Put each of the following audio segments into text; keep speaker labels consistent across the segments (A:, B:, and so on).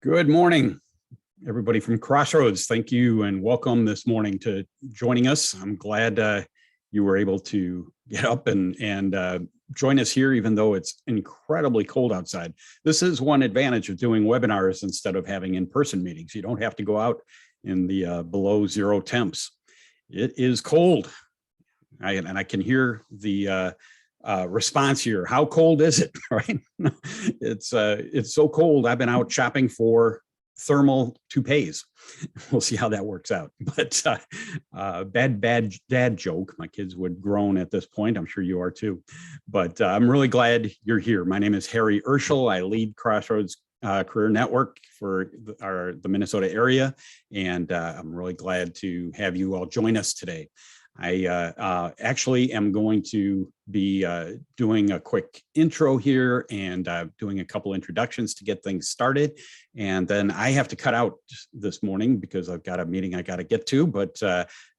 A: Good morning, everybody from Crossroads. Thank you and welcome this morning to joining us. I'm glad you were able to get up and join us here, even though it's incredibly cold outside. This is one advantage of doing webinars instead of having in-person meetings. You don't have to go out in the below zero temps. It is cold, and I can hear the response here. How cold is it? Right? It's so cold. I've been out shopping for thermal toupees. We'll see how that works out. But bad dad joke. My kids would groan at this point. I'm sure you are too. But I'm really glad you're here. My name is 𝙎𝙤𝙗 𝙎𝙚𝙖𝙧𝙘𝙝 I lead Crossroads Career Network for the Minnesota area, and I'm really glad to have you all join us today. I actually am going to be doing a quick intro here and doing a couple introductions to get things started. And then I have to cut out this morning because I've got a meeting I got to get to. But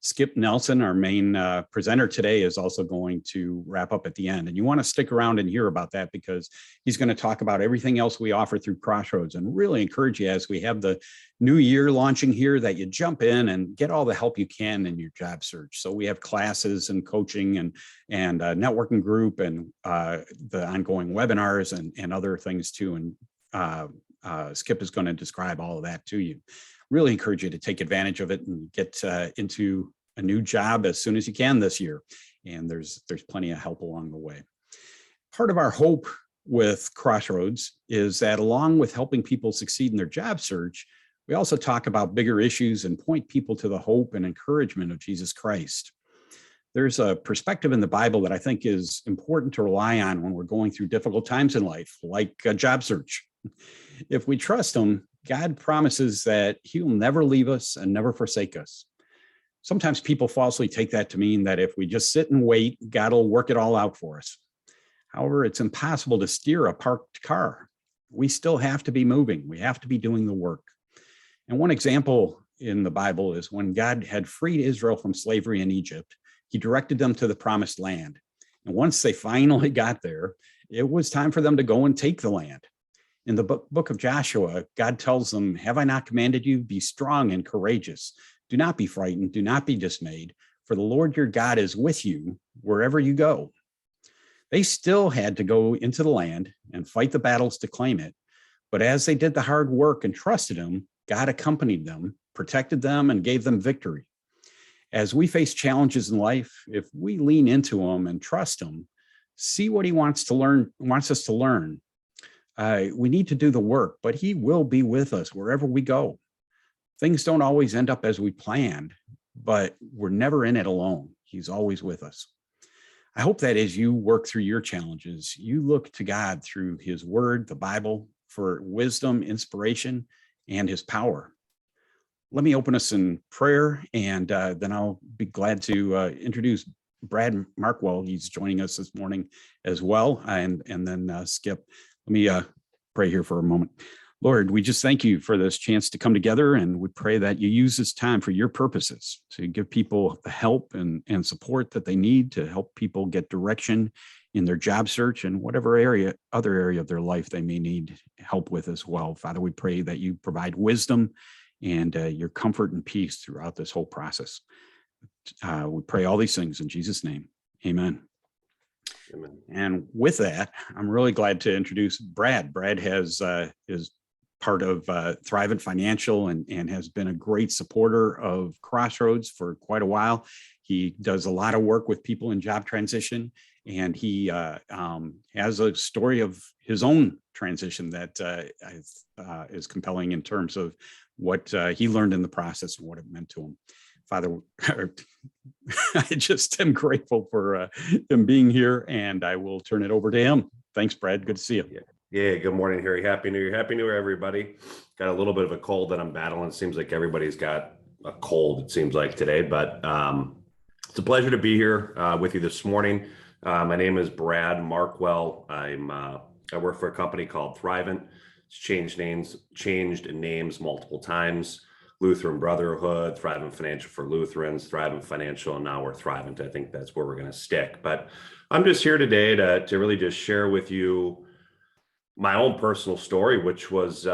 A: Skip Nelson, our main presenter today, is also going to wrap up at the end. And you want to stick around and hear about that because he's going to talk about everything else we offer through Crossroads, and really encourage you as we have the new year launching here that you jump in and get all the help you can in your job search. So we have classes and coaching and networking group and the ongoing webinars and other things too. And Skip is going to describe all of that to you. Really encourage you to take advantage of it and get into a new job as soon as you can this year. And there's plenty of help along the way. Part of our hope with Crossroads is that along with helping people succeed in their job search, we also talk about bigger issues and point people to the hope and encouragement of Jesus Christ. There's a perspective in the Bible that I think is important to rely on when we're going through difficult times in life, like a job search. If we trust him, God promises that he will never leave us and never forsake us. Sometimes people falsely take that to mean that if we just sit and wait, God will work it all out for us. However, it's impossible to steer a parked car. We still have to be moving. We have to be doing the work. And one example in the Bible is when God had freed Israel from slavery in Egypt, he directed them to the promised land. And once they finally got there, it was time for them to go and take the land. In the book of Joshua, God tells them, "Have I not commanded you? Be strong and courageous. Do not be frightened. Do not be dismayed, for the Lord your God is with you wherever you go." They still had to go into the land and fight the battles to claim it. But as they did the hard work and trusted him, God accompanied them, protected them, and gave them victory. As we face challenges in life, if we lean into him and trust him, see what he wants us to learn, we need to do the work, but he will be with us wherever we go. Things don't always end up as we planned, but we're never in it alone. He's always with us. I hope that as you work through your challenges, you look to God through his word, the Bible, for wisdom, inspiration, and his power. Let me open us in prayer, and then I'll be glad to introduce Brad Markwell. He's joining us this morning as well, and then Skip. Let me pray here for a moment. Lord, we just thank you for this chance to come together, and we pray that you use this time for your purposes, to give people the help and support that they need to help people get direction in their job search and whatever other area of their life they may need help with as well. Father, we pray that you provide wisdom and your comfort and peace throughout this whole process. We pray all these things in Jesus' name. Amen. Amen. And with that, I'm really glad to introduce Brad. Brad is part of Thrivent Financial and has been a great supporter of Crossroads for quite a while. He does a lot of work with people in job transition, and he has a story of his own transition that is compelling in terms of what he learned in the process and what it meant to him. Father, I just am grateful for him being here, and I will turn it over to him. Thanks, Brad. Good to see you.
B: Yeah, good morning, Harry. Happy New Year. Happy New Year, everybody. Got a little bit of a cold that I'm battling. It seems like everybody's got a cold, it seems like today, but it's a pleasure to be here with you this morning. My name is Brad Markwell. I work for a company called Thrivent. It's changed names multiple times. Lutheran Brotherhood, Thrivent Financial for Lutherans, Thrivent Financial, and now we're Thrivent. I think that's where we're going to stick. But I'm just here today to really just share with you my own personal story, which was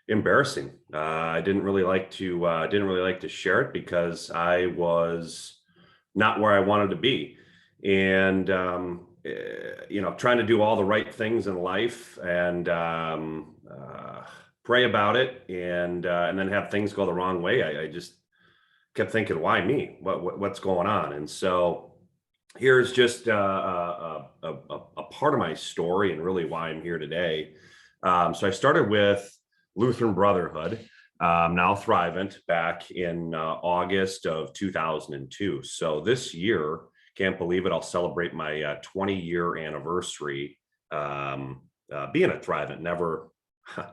B: Embarrassing. I didn't really like to share it because I was not where I wanted to be. And, trying to do all the right things in life and pray about it and then have things go the wrong way. I just kept thinking, why me? What's going on? And so here's just a part of my story and really why I'm here today. So I started with Lutheran Brotherhood, now 𝙬𝙤𝙗, back in August of 2002. So this year, can't believe it, I'll celebrate my 20-year anniversary being at 𝙬𝙤𝙗. Never, I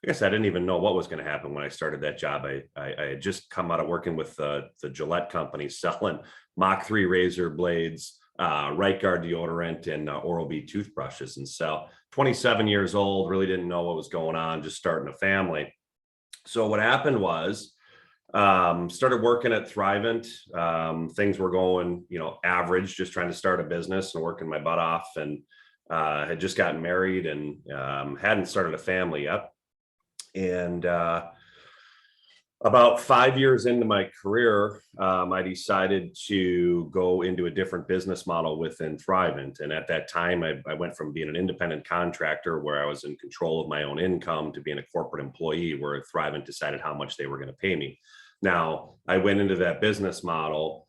B: guess I didn't even know what was going to happen when I started that job. I had just come out of working with the Gillette company selling Mach 3 razor blades, 𝙬𝙤𝙗 deodorant, and Oral-B toothbrushes. And so 27 years old, really didn't know what was going on, just starting a family. So what happened was, started working at 𝙬𝙤𝙗. Things were going, average, just trying to start a business and working my butt off, and had just gotten married and hadn't started a family yet. And about 5 years into my career, I decided to go into a different business model within 𝙬𝙤𝙗. And at that time, I went from being an independent contractor where I was in control of my own income to being a corporate employee where 𝙬𝙤𝙗 decided how much they were going to pay me. Now, I went into that business model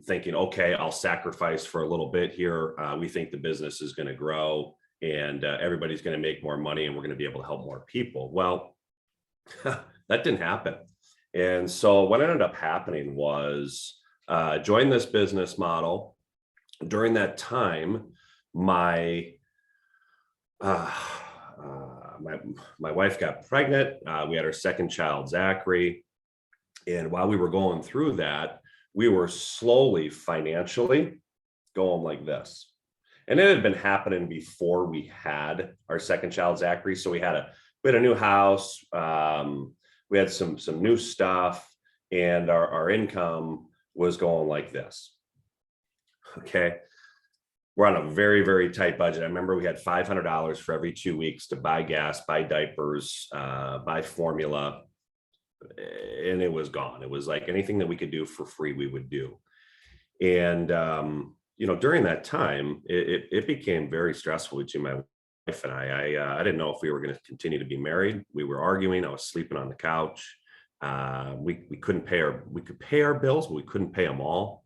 B: thinking, okay, I'll sacrifice for a little bit here. We think the business is going to grow and everybody's going to make more money and we're going to be able to help more people. Well, that didn't happen. And so what ended up happening was join this business model. During that time, my wife got pregnant. We had our second child, Zachary. And while we were going through that, we were slowly financially going like this. And it had been happening before we had our second child, Zachary. So we had a new house. We had some new stuff, and our income was going like this. Okay. We're on a very, very tight budget. I remember we had $500 for every 2 weeks to buy gas, buy diapers, buy formula, and it was gone. It was like anything that we could do for free, we would do. And, during that time, it became very stressful between my wife and I didn't know if we were going to continue to be married. We were arguing. I was sleeping on the couch. We couldn't we could pay our bills, but we couldn't pay them all.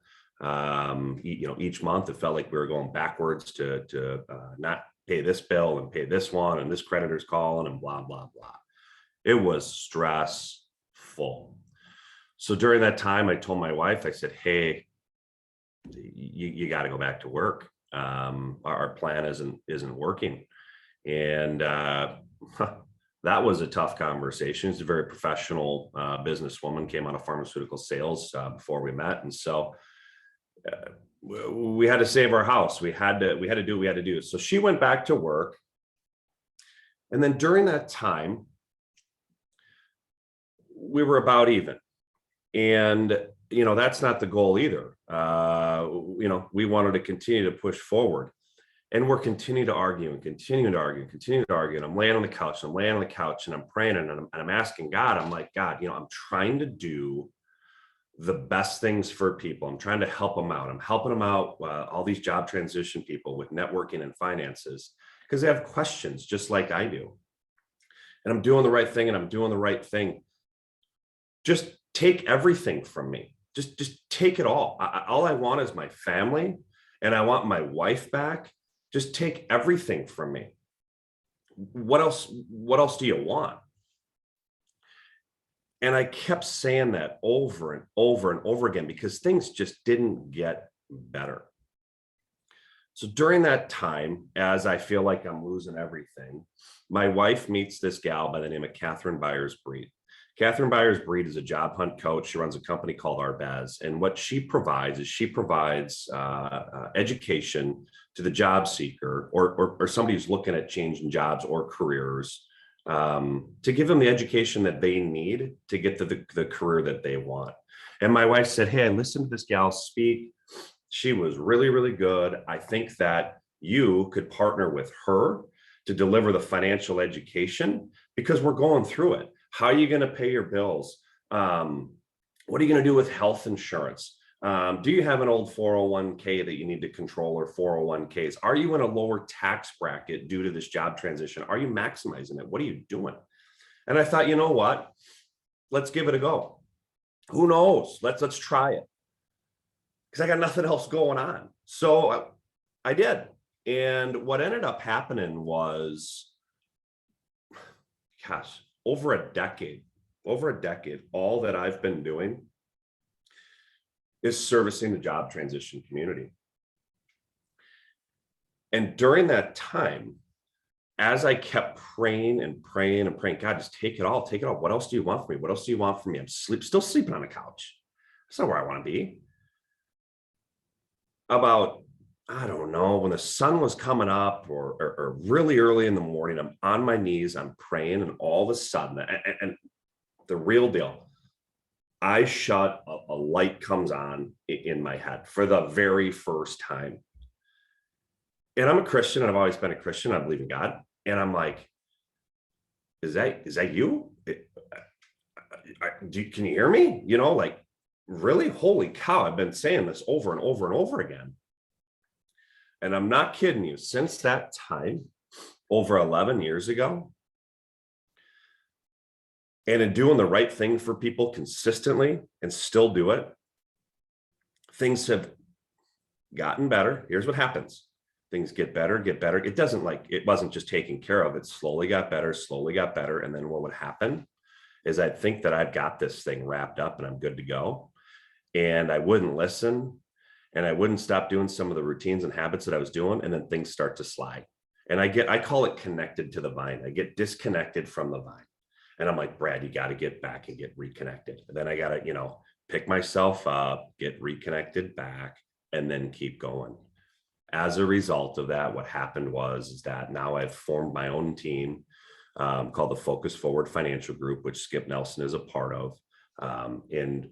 B: Each month it felt like we were going backwards to not pay this bill and pay this one, and this creditor's calling and blah, blah, blah. It was stressful. So during that time, I told my wife, I said, hey, you got to go back to work. Our plan isn't working. And that was a tough conversation. She's a very professional businesswoman, came out of pharmaceutical sales before we met. And so we had to save our house. We had to do what we had to do. So she went back to work. And then during that time, we were about even. And, that's not the goal either. We wanted to continue to push forward. And we're continuing to argue and continuing to argue. And I'm laying on the couch and I'm praying and I'm asking God, I'm like, God, I'm trying to do the best things for people. I'm trying to help them out. I'm helping them out, all these job transition people with networking and finances, because they have questions just like I do. And I'm doing the right thing Just take everything from me. Just take it all. All I want is my family, and I want my wife back. Just take everything from me. What else do you want? And I kept saying that over and over and over again because things just didn't get better. So during that time, as I feel like I'm losing everything, my wife meets this gal by the name of Catherine Byers-Breed. Catherine Byers-Breed is a job hunt coach. She runs a company called 𝙬𝙤𝙗. And what she provides is education to the job seeker or somebody who's looking at changing jobs or careers, to give them the education that they need to get to the career that they want. And my wife said, hey, I listened to this gal speak. She was really, really good. I think that you could partner with her to deliver the financial education because we're going through it. How are you going to pay your bills? What are you going to do with health insurance? Do you have an old 401k that you need to control, or 401ks? Are you in a lower tax bracket due to this job transition? Are you maximizing it? What are you doing? And I thought, you know what? Let's give it a go. Who knows? Let's try it. Because I got nothing else going on. So I did. And what ended up happening was, gosh, over a decade, all that I've been doing is servicing the job transition community. And during that time, as I kept praying and praying and praying, God, just take it all, take it all. What else do you want from me? What else do you want from me? I'm still sleeping on the couch. That's not where I want to be. About, I don't know, when the sun was coming up or really early in the morning, I'm on my knees, I'm praying, and all of a sudden, and the real deal, I shut, a light comes on in my head for the very first time. And I'm a Christian, and I've always been a Christian. I believe in God. And I'm like, is that you? Can you hear me? You know, like, really? Holy cow. I've been saying this over and over and over again. And I'm not kidding you. Since that time, over 11 years ago, and in doing the right thing for people consistently and still do it, things have gotten better. Here's what happens. Things get better, get better. It wasn't just taken care of. It slowly got better. And then what would happen is I'd think that I've got this thing wrapped up and I'm good to go. And I wouldn't listen, and I wouldn't stop doing some of the routines and habits that I was doing. And then things start to slide. And I call it connected to the vine. I get disconnected from the vine. And I'm like, Brad, you got to get back and get reconnected. And then I got to, pick myself up, get reconnected back, and then keep going. As a result of that, what happened is that now I've formed my own team called the Focus Forward Financial Group, which Skip Nelson is a part of. And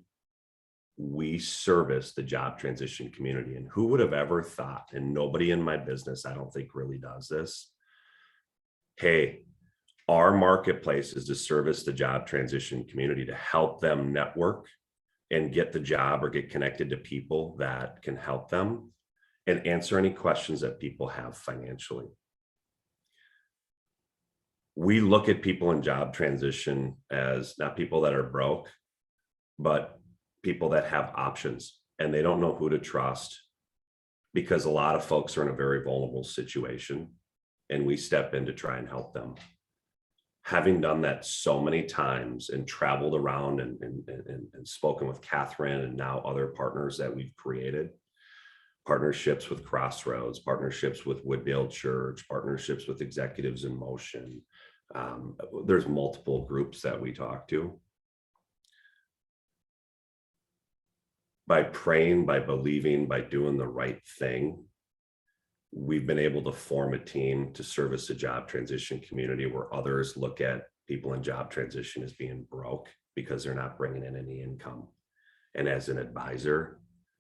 B: we service the job transition community. And who would have ever thought, and nobody in my business, I don't think, really does this. Hey, our marketplace is to service the job transition community, to help them network and get the job or get connected to people that can help them and answer any questions that people have financially. We look at people in job transition as not people that are broke, but people that have options, and they don't know who to trust, because a lot of folks are in a very vulnerable situation, and we step in to try and help them. Having done that so many times and traveled around and spoken with Catherine and now other partners that we've created, partnerships with Crossroads, partnerships with Wooddale Church, partnerships with Executives in Motion. There's multiple groups that we talk to. By praying, by believing, by doing the right thing, we've been able to form a team to service the job transition community, where others look at people in job transition as being broke because they're not bringing in any income. And as an advisor,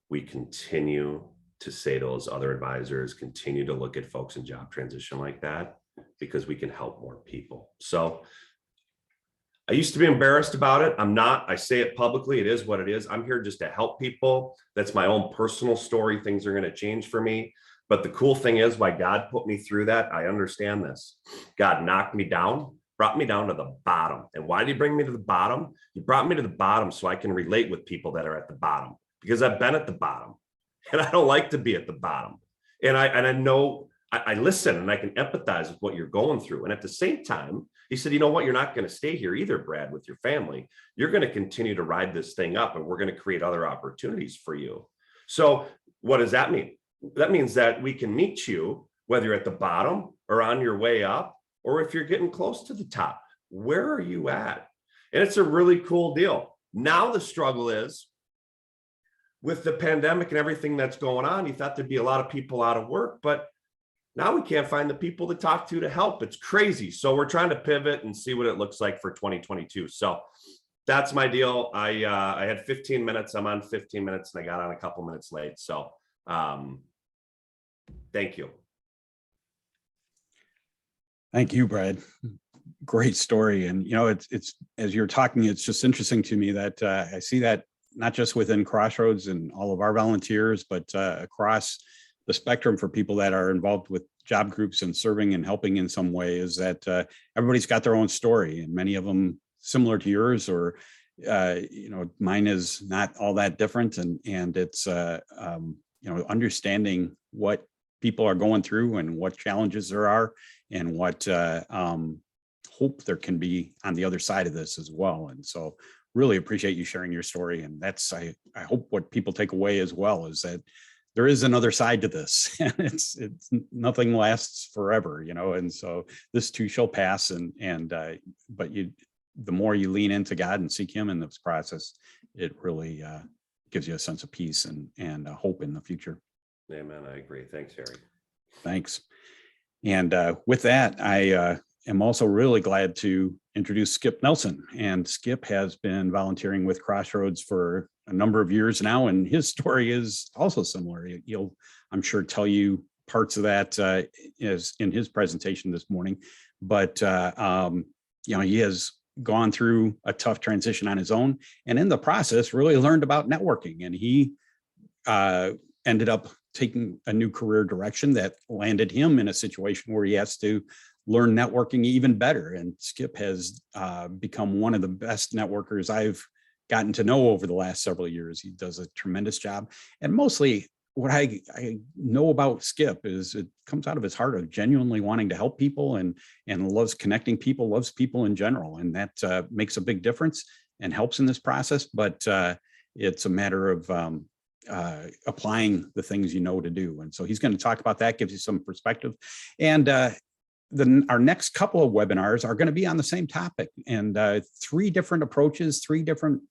B: we continue to say to those other advisors, continue to look at folks in job transition like that, because we can help more people. So I used to be embarrassed about it. I'm not. I say it publicly. It is what it is. I'm here just to help people. That's my own personal story. Things are going to change for me. But the cool thing is, why God put me through that, I understand this. God knocked me down, brought me down to the bottom. And why did he bring me to the bottom? He brought me to the bottom so I can relate with people that are at the bottom, because I've been at the bottom and I don't like to be at the bottom. And I know, I listen and I can empathize with what you're going through. And at the same time, he said, you know what? You're not going to stay here either, Brad, with your family. You're going to continue to ride this thing up, and we're going to create other opportunities for you. So what does that mean? That means that we can meet you, whether you're at the bottom or on your way up, or if you're getting close to the top. Where are you at? And it's a really cool deal. Now the struggle is, with the pandemic and everything that's going on, you thought there'd be a lot of people out of work, but now we can't find the people to talk to help. It's crazy. So we're trying to pivot and see what it looks like for 2022. So that's my deal. I had 15 minutes. I'm on 15 minutes and I got on a couple minutes late. So thank you.
A: Thank you, Brad. Great story. And, it's as you're talking, it's just interesting to me that I see that not just within Crossroads and all of our volunteers, but across the spectrum for people that are involved with job groups and serving and helping in some way, is that everybody's got their own story, and many of them similar to yours, or mine is not all that different. And it's understanding what people are going through and what challenges there are, and what hope there can be on the other side of this as well. And so really appreciate you sharing your story. And that's, I hope what people take away as well, is that there is another side to this, and it's nothing lasts forever, and so this too shall pass. But the more you lean into God and seek him in this process, it really gives you a sense of peace and hope in the future.
B: Amen. I agree. Thanks, Harry.
A: Thanks. And with that, I am also really glad to introduce Skip Nelson. And Skip has been volunteering with Crossroads for a number of years now, and his story is also similar. He'll, I'm sure, tell you parts of that is in his presentation this morning. But he has gone through a tough transition on his own, and in the process really learned about networking. And he ended up taking a new career direction that landed him in a situation where he has to learn networking even better. And Skip has become one of the best networkers I've gotten to know over the last several years. He does a tremendous job. And mostly what I know about Skip is it comes out of his heart of genuinely wanting to help people, and loves connecting people, loves people in general. And that makes a big difference and helps in this process. But it's a matter of applying the things you know to do. And so he's going to talk about that, gives you some perspective. And our next couple of webinars are going to be on the same topic, and 3 different approaches, 3 different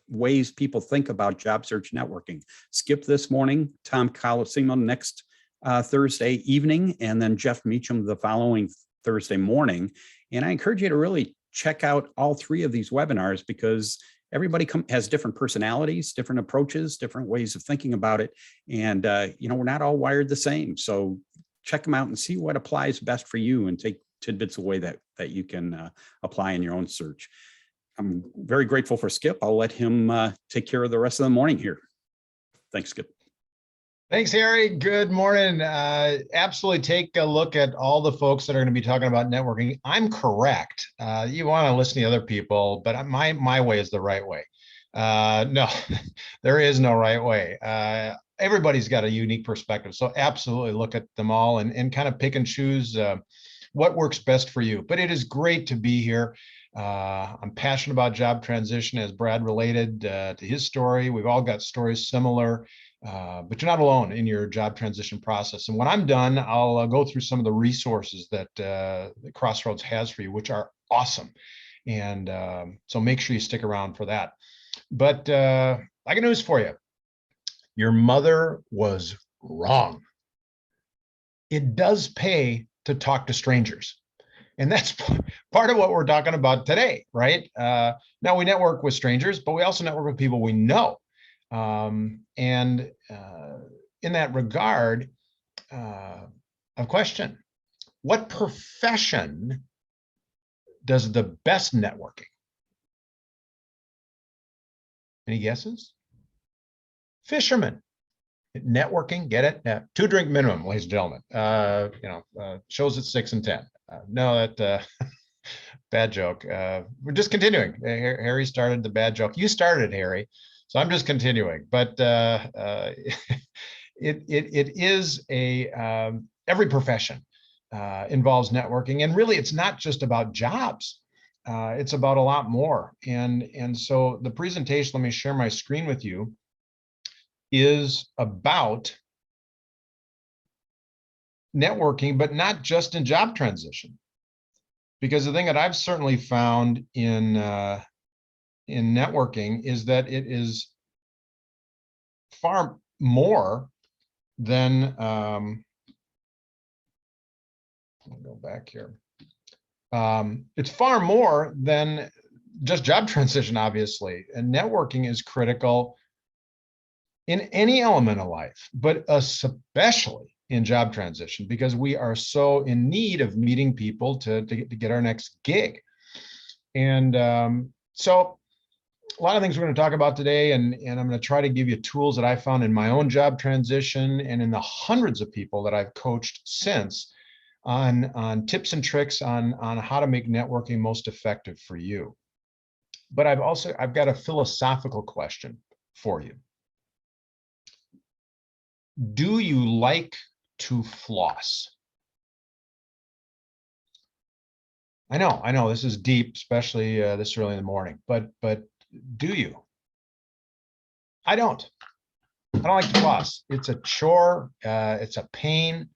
A: ways people think about job search networking. Skip this morning, Tom Colosimo next Thursday evening, and then Jeff Meacham the following Thursday morning. And I encourage you to really check out all 3 of these webinars, because everybody has different personalities, different approaches, different ways of thinking about it. And, we're not all wired the same. So check them out and see what applies best for you, and take tidbits away that you can apply in your own search. I'm very grateful for Skip. I'll let him take care of the rest of the morning here. Thanks, Skip.
C: Thanks, Harry. Good morning. Absolutely take a look at all the folks that are going to be talking about networking. I'm correct. You want to listen to other people, but my way is the right way. No, there is no right way. Everybody's got a unique perspective. So absolutely look at them all and kind of pick and choose what works best for you. But it is great to be here. I'm passionate about job transition, as Brad related to his story. We've all got stories similar, but you're not alone in your job transition process. And when I'm done, I'll go through some of the resources that Crossroads has for you, which are awesome. And so make sure you stick around for that. But I got news for you. Your mother was wrong. It does pay to talk to strangers. And that's part of what we're talking about today, right? Now we network with strangers, but we also network with people we know. And in that regard, a question: what profession does the best networking? Any guesses? Fishermen. Networking, get it? Yeah. 2 drink minimum, ladies and gentlemen. Shows at 6 and 10. No, that bad joke. We're just continuing. Harry started the bad joke. You started it, Harry. So I'm just continuing. But it is every profession involves networking, and really, it's not just about jobs. It's about a lot more. And so the presentation, let me share my screen with you, is about networking, but not just in job transition. Because the thing that I've certainly found in networking is that it is far more than, I'll go back here. It's far more than just job transition, obviously. And networking is critical in any element of life, but especially in job transition because we are so in need of meeting people to get our next gig. And so a lot of things we're going to talk about today, and I'm going to try to give you tools that I found in my own job transition and in the hundreds of people that I've coached since on tips and tricks on how to make networking most effective for you. But I've got a philosophical question for you. Do you like to floss? I know this is deep, especially this early in the morning, but do you? I don't like to floss. It's a chore. It's a pain.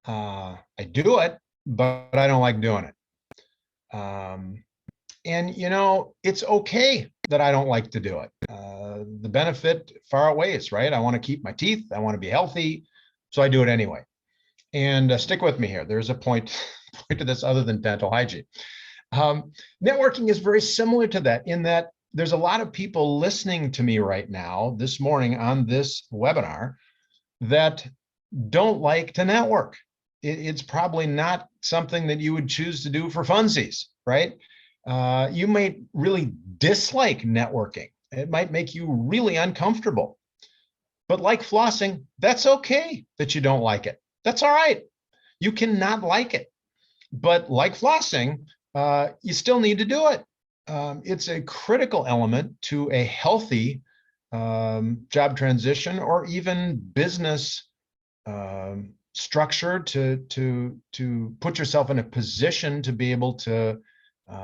C: I do it, but I don't like doing it. And it's okay that I don't like to do it. The benefit far outweighs, right? I want to keep my teeth. I want to be healthy. So I do it anyway. And stick with me here. There's a point to this other than dental hygiene. Networking is very similar to that in that there's a lot of people listening to me right now this morning on this webinar that don't like to network. It's probably not something that you would choose to do for funsies, right? You may really dislike networking. It might make you really uncomfortable. But like flossing, that's okay that you don't like it. That's all right. You cannot like it. But like flossing, you still need to do it. It's a critical element to a healthy job transition or even business structure to put yourself in a position to be able to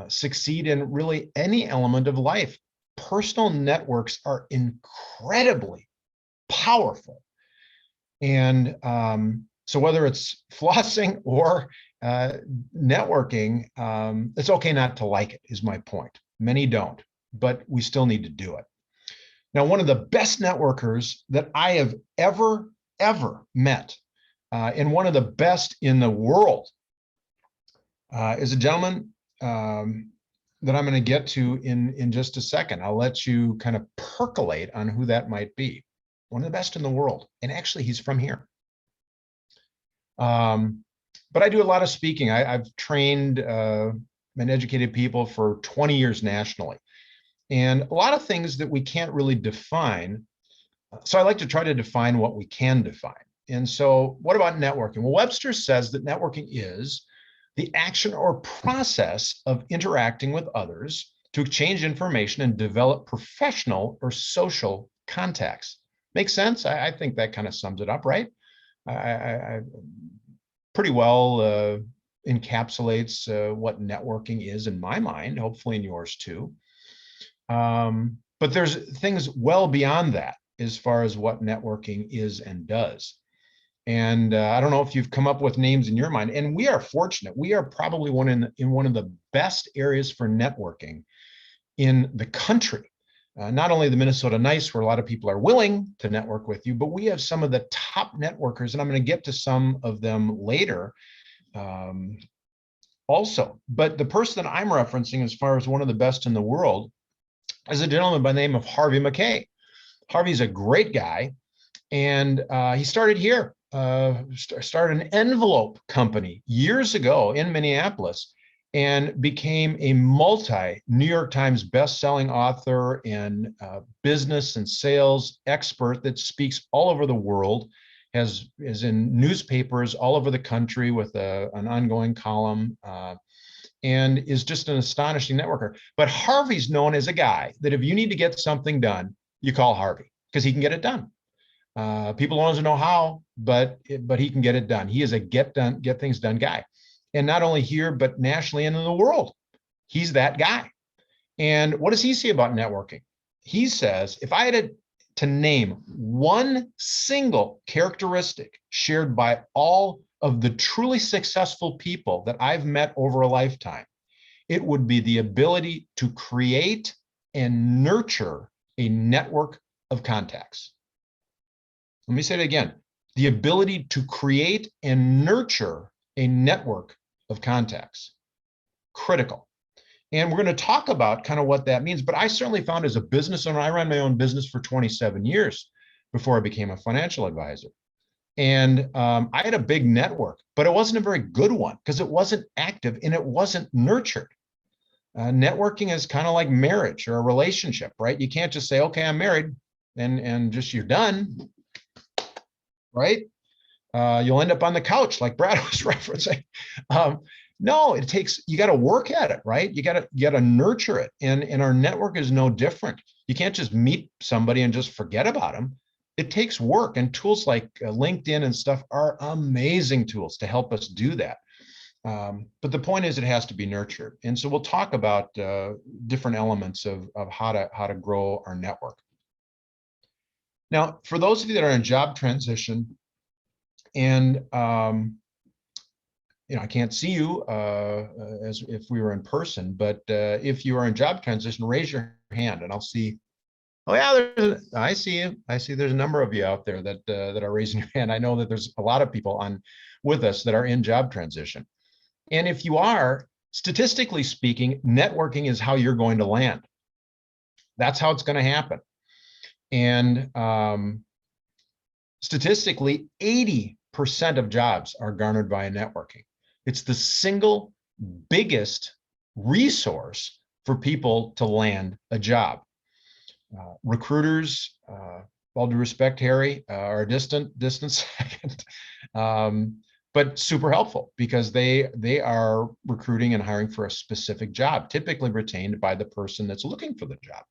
C: succeed in really any element of life. Personal networks are incredibly powerful. And so whether it's flossing or networking, it's okay not to like it, is my point. Many don't, but we still need to do it. Now, one of the best networkers that I have ever met, and one of the best in the world, is a gentleman that I'm going to get to in just a second. I'll let you kind of percolate on who that might be. One of the best in the world. And actually, he's from here. But I do a lot of speaking. I've trained and educated people for 20 years nationally. And a lot of things that we can't really define. So I like to try to define what we can define. And so what about networking? Well, Webster says that networking is the action or process of interacting with others to exchange information and develop professional or social contacts. Makes sense? I think that kind of sums it up, right? I pretty well encapsulates what networking is in my mind, hopefully in yours too. But there's things well beyond that as far as what networking is and does. And I don't know if you've come up with names in your mind, and we are fortunate. We are probably in one of the best areas for networking in the country. Not only the Minnesota Nice, where a lot of people are willing to network with you, but we have some of the top networkers, and I'm going to get to some of them later also. But the person that I'm referencing as far as one of the best in the world is a gentleman by the name of 𝙎𝙤𝙗. Harvey's a great guy, and he started here, started an envelope company years ago in Minneapolis, and became a multi-New York Times best-selling author and business and sales expert that speaks all over the world, is in newspapers all over the country with an ongoing column, and is just an astonishing networker. But Harvey's known as a guy that if you need to get something done, you call Harvey because he can get it done. People don't always know how, but he can get it done. He is a get things done guy. And not only here, but nationally and in the world. He's that guy. And what does he see about networking? He says, if I had to name one single characteristic shared by all of the truly successful people that I've met over a lifetime, it would be the ability to create and nurture a network of contacts. Let me say it again. The ability to create and nurture a network of contacts. Critical. And we're going to talk about kind of what that means. But I certainly found as a business owner, I ran my own business for 27 years before I became a financial advisor. And I had a big network, but it wasn't a very good one because it wasn't active and it wasn't nurtured. Networking is kind of like marriage or a relationship, right? You can't just say, okay, I'm married and just you're done, right? You'll end up on the couch like Brad was referencing. No, it takes, you got to work at it, right? You got to nurture it. And our network is no different. You can't just meet somebody and just forget about them. It takes work, and tools like LinkedIn and stuff are amazing tools to help us do that. But the point is, it has to be nurtured. And so we'll talk about different elements of how to grow our network. Now, for those of you that are in job transition, and I can't see you as if we were in person, but if you are in job transition, raise your hand, and I'll see. Oh yeah, I see you. I see there's a number of you out there that are raising your hand. I know that there's a lot of people on with us that are in job transition. And if you are, statistically speaking, networking is how you're going to land. That's how it's going to happen. And statistically, 80% of jobs are garnered via networking. It's the single biggest resource for people to land a job. Recruiters, all due respect, Harry, are a distant second, but super helpful because they are recruiting and hiring for a specific job, typically retained by the person that's looking for the job.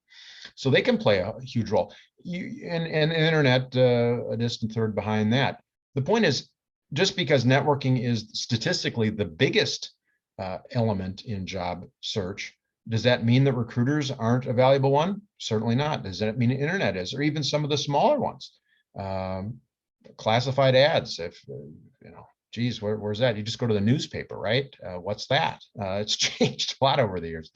C: So they can play a huge role. And internet, a distant third behind that. The point is, just because networking is statistically the biggest element in job search, does that mean that recruiters aren't a valuable one? Certainly not. Does that mean internet is, or even some of the smaller ones? Classified ads, if, geez, where's that? You just go to the newspaper, right? What's that? It's changed a lot over the years.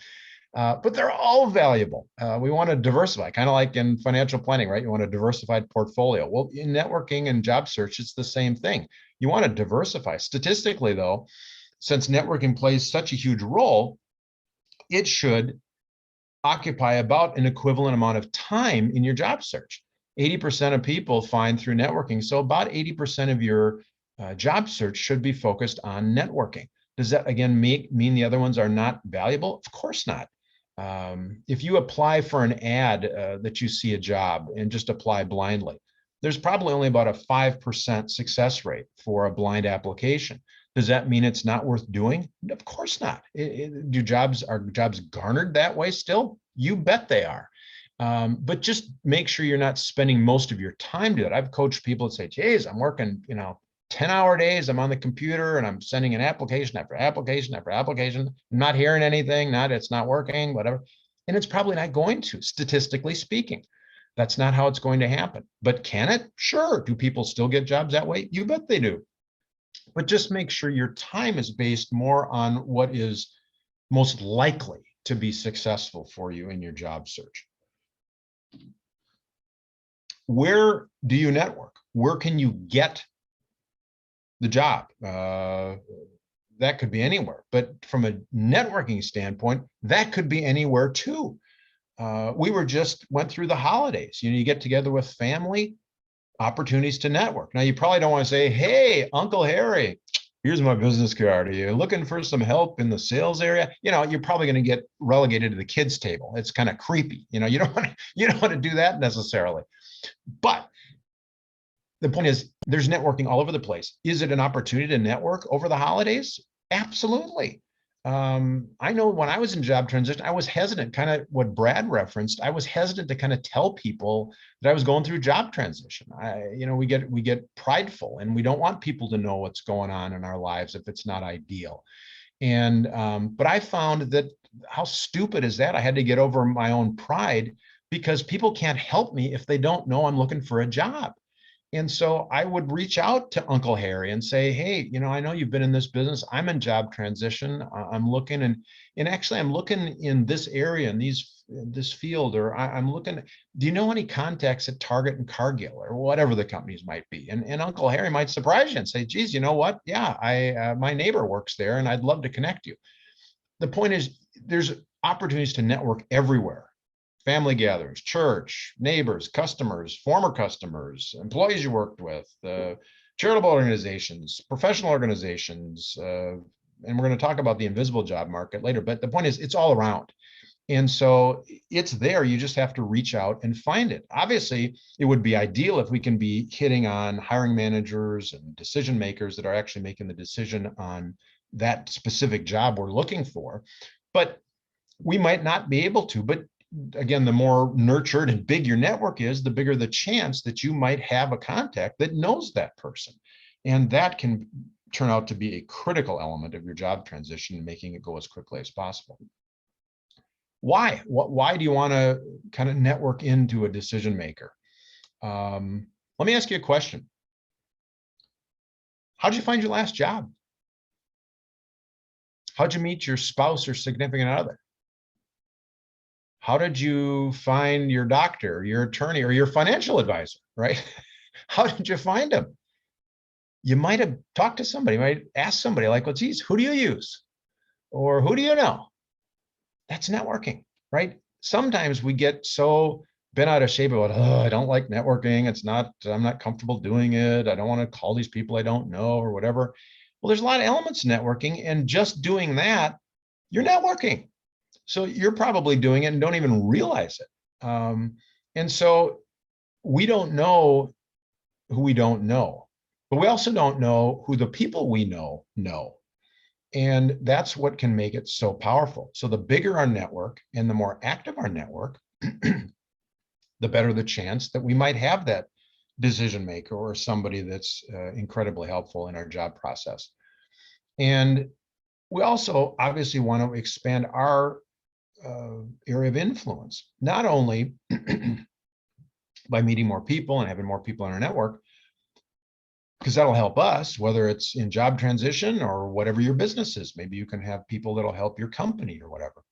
C: But they're all valuable. We want to diversify, kind of like in financial planning, right? You want a diversified portfolio. Well, in networking and job search, it's the same thing. You want to diversify. Statistically, though, since networking plays such a huge role, it should occupy about an equivalent amount of time in your job search. 80% of people find through networking. So about 80% of your job search should be focused on networking. Does that, again, mean the other ones are not valuable? Of course not. If you apply for an ad that you see a job and just apply blindly, there's probably only about a 5% success rate for a blind application. Does that mean it's not worth doing? Of course not. Are jobs garnered that way still? You bet they are. But just make sure you're not spending most of your time doing it. I've coached people that say, geez, I'm working, 10-hour days. I'm on the computer and I'm sending an application after application after application. I'm not hearing anything, it's not working, whatever. And it's probably not going to, statistically speaking. That's not how it's going to happen. But can it? Sure. Do people still get jobs that way? You bet they do. But just make sure your time is based more on what is most likely to be successful for you in your job search. Where do you network? Where can you get the job? That could be anywhere. But from a networking standpoint, that could be anywhere too. We went through the holidays. You get together with family, opportunities to network. Now, you probably don't want to say, hey, Uncle Harry, here's my business card. Are you looking for some help in the sales area? You're probably going to get relegated to the kids table. It's kind of creepy. You don't want to do that necessarily. But the point is, there's networking all over the place. Is it an opportunity to network over the holidays? Absolutely. I know when I was in job transition, I was hesitant, kind of what Brad referenced. I was hesitant to kind of tell people that I was going through job transition. We get prideful, and we don't want people to know what's going on in our lives if it's not ideal. And but I found that, how stupid is that? I had to get over my own pride, because people can't help me if they don't know I'm looking for a job. And so I would reach out to Uncle Harry and say, hey, I know you've been in this business. I'm in job transition. I'm looking, and actually I'm looking in this area, in this field, or I'm looking, do you know any contacts at Target and Cargill or whatever the companies might be? And Uncle Harry might surprise you and say, geez, you know what? Yeah, my neighbor works there and I'd love to connect you. The point is, there's opportunities to network everywhere. Family gatherings, church, neighbors, customers, former customers, employees you worked with, charitable organizations, professional organizations, and we're going to talk about the invisible job market later, but the point is it's all around. And so it's there. You just have to reach out and find it. Obviously, it would be ideal if we can be hitting on hiring managers and decision makers that are actually making the decision on that specific job we're looking for. But we might not be able to. But again, the more nurtured and big your network is, the bigger the chance that you might have a contact that knows that person. And that can turn out to be a critical element of your job transition and making it go as quickly as possible. Why? Why do you want to kind of network into a decision maker? Let me ask you a question. How'd you find your last job? How'd you meet your spouse or significant other? How did you find your doctor, your attorney, or your financial advisor, right? How did you find them? You might have talked to somebody, might ask somebody like, well, geez, who do you use? Or who do you know? That's networking, right? Sometimes we get so bent out of shape about, oh, I don't like networking. I'm not comfortable doing it. I don't want to call these people I don't know or whatever. Well, there's a lot of elements to networking, and just doing that, you're networking. So you're probably doing it and don't even realize it. And so we don't know who we don't know, but we also don't know who the people we know. And that's what can make it so powerful. So the bigger our network and the more active our network, the better the chance that we might have that decision maker or somebody that's incredibly helpful in our job process. And we also obviously want to expand our area of influence, not only by meeting more people and having more people in our network, because that'll help us, whether it's in job transition or whatever your business is. Maybe you can have people that'll help your company or whatever.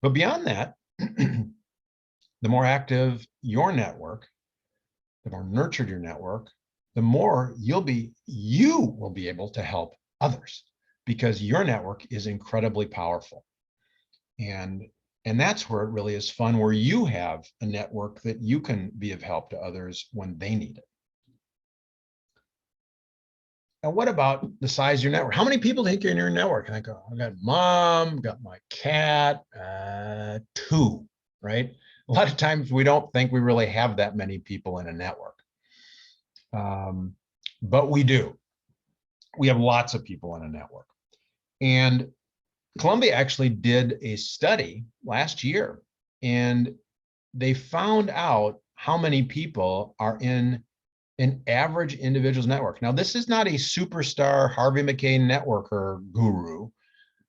C: But beyond that, the more active your network, the more nurtured your network, the more you will be able to help others, because your network is incredibly powerful. And that's where it really is fun, where you have a network that you can be of help to others when they need it. Now, what about the size of your network? How many people think you're in your network? And I go, I got mom, got my cat, 2, right? A lot of times we don't think we really have that many people in a network. But we do. We have lots of people in a network. And Columbia actually did a study last year, and they found out how many people are in an average individual's network. Now, this is not a superstar Harvey McCain networker guru,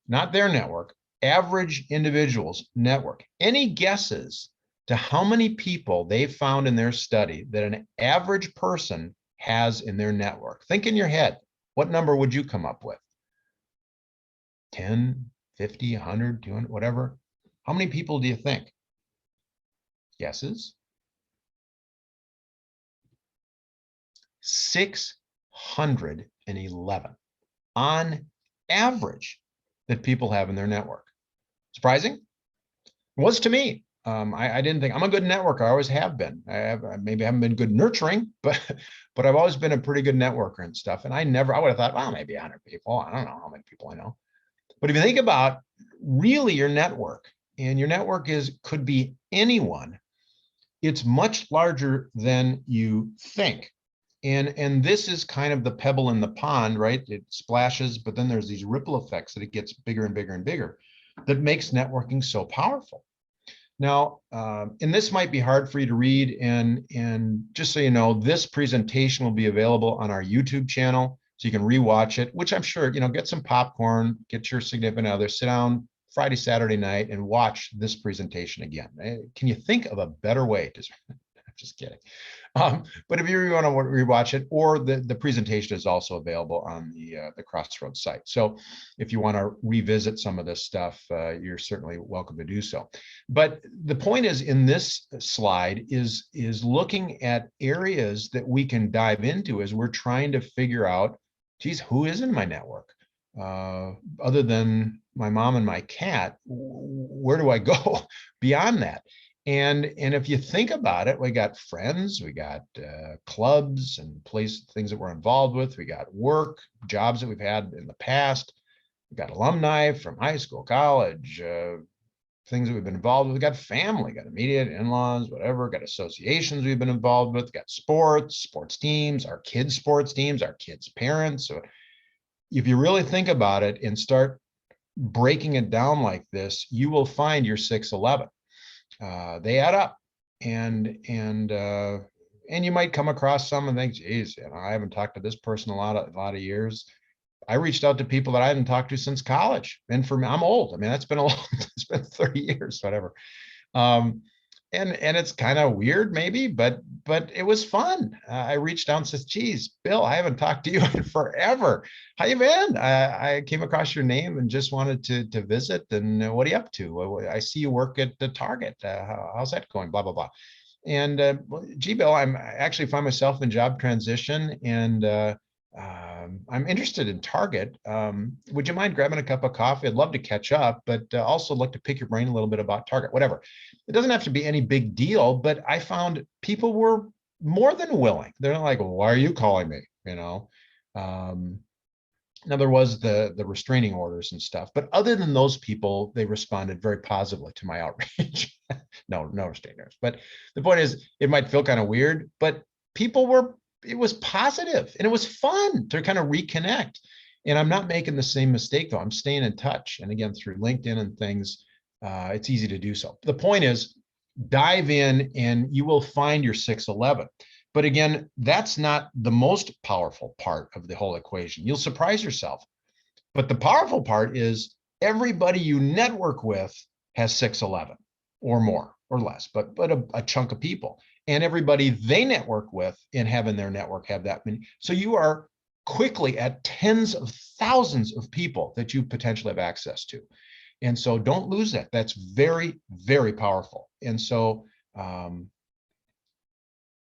C: not their network, average individuals network. Any guesses to how many people they found in their study that an average person has in their network? Think in your head, what number would you come up with? 10, 50, 100, 200, whatever. How many people do you think? Guesses? 611 on average that people have in their network. Surprising? It was to me. I didn't think, I'm a good networker. I always have been. Maybe I haven't been good nurturing, but I've always been a pretty good networker and stuff. And I would have thought, well, maybe 100 people. I don't know how many people I know. But if you think about really your network, and your network could be anyone, it's much larger than you think. And this is kind of the pebble in the pond, right? It splashes, but then there's these ripple effects that it gets bigger and bigger and bigger that makes networking so powerful. Now, and this might be hard for you to read, and just so you know, this presentation will be available on our YouTube channel, so you can rewatch it, which I'm sure, get some popcorn, get your significant other, sit down Friday, Saturday night and watch this presentation again. Can you think of a better way to, I'm just kidding. But if you really want to rewatch it, or the presentation is also available on the Crossroads site. So if you want to revisit some of this stuff, you're certainly welcome to do so. But the point is, in this slide is looking at areas that we can dive into as we're trying to figure out, geez, who is in my network? Other than my mom and my cat, where do I go beyond that? And if you think about it, we got friends, we got clubs and things that we're involved with. We got work, jobs that we've had in the past. We got alumni from high school, college, things that we've been involved with. We got family, got immediate in-laws, whatever, got associations we've been involved with, got sports teams, our kids' sports teams, our kids' parents. So if you really think about it and start breaking it down like this, you will find your 611. They add up, and you might come across some and think, geez, I haven't talked to this person a lot of years. I reached out to people that I hadn't talked to since college. And for me, I'm old. I mean, that's been it's been 30 years, whatever. And it's kind of weird maybe, but it was fun. I reached out and said, geez, Bill, I haven't talked to you in forever. How you been? I came across your name and just wanted to visit. And what are you up to? I see you work at the Target. How's that going? Blah, blah, blah. And gee, Bill, I actually find myself in job transition, and I'm interested in Target. Would you mind grabbing a cup of coffee? I'd love to catch up, but also like to pick your brain a little bit about Target, whatever. It doesn't have to be any big deal, but I found people were more than willing. They're not like, well, why are you calling me? Now there was the restraining orders and stuff, but other than those people, they responded very positively to my outreach. No restraining orders. But the point is, it might feel kind of weird, but it was positive and it was fun to kind of reconnect. And I'm not making the same mistake though. I'm staying in touch. And again, through LinkedIn and things, it's easy to do so. The point is, dive in and you will find your 611. But again, that's not the most powerful part of the whole equation. You'll surprise yourself. But the powerful part is everybody you network with has 611 or more or less, but a chunk of people. And everybody they network with and have in their network have that many. So you are quickly at tens of thousands of people that you potentially have access to. And so don't lose that. That's very, very powerful. And so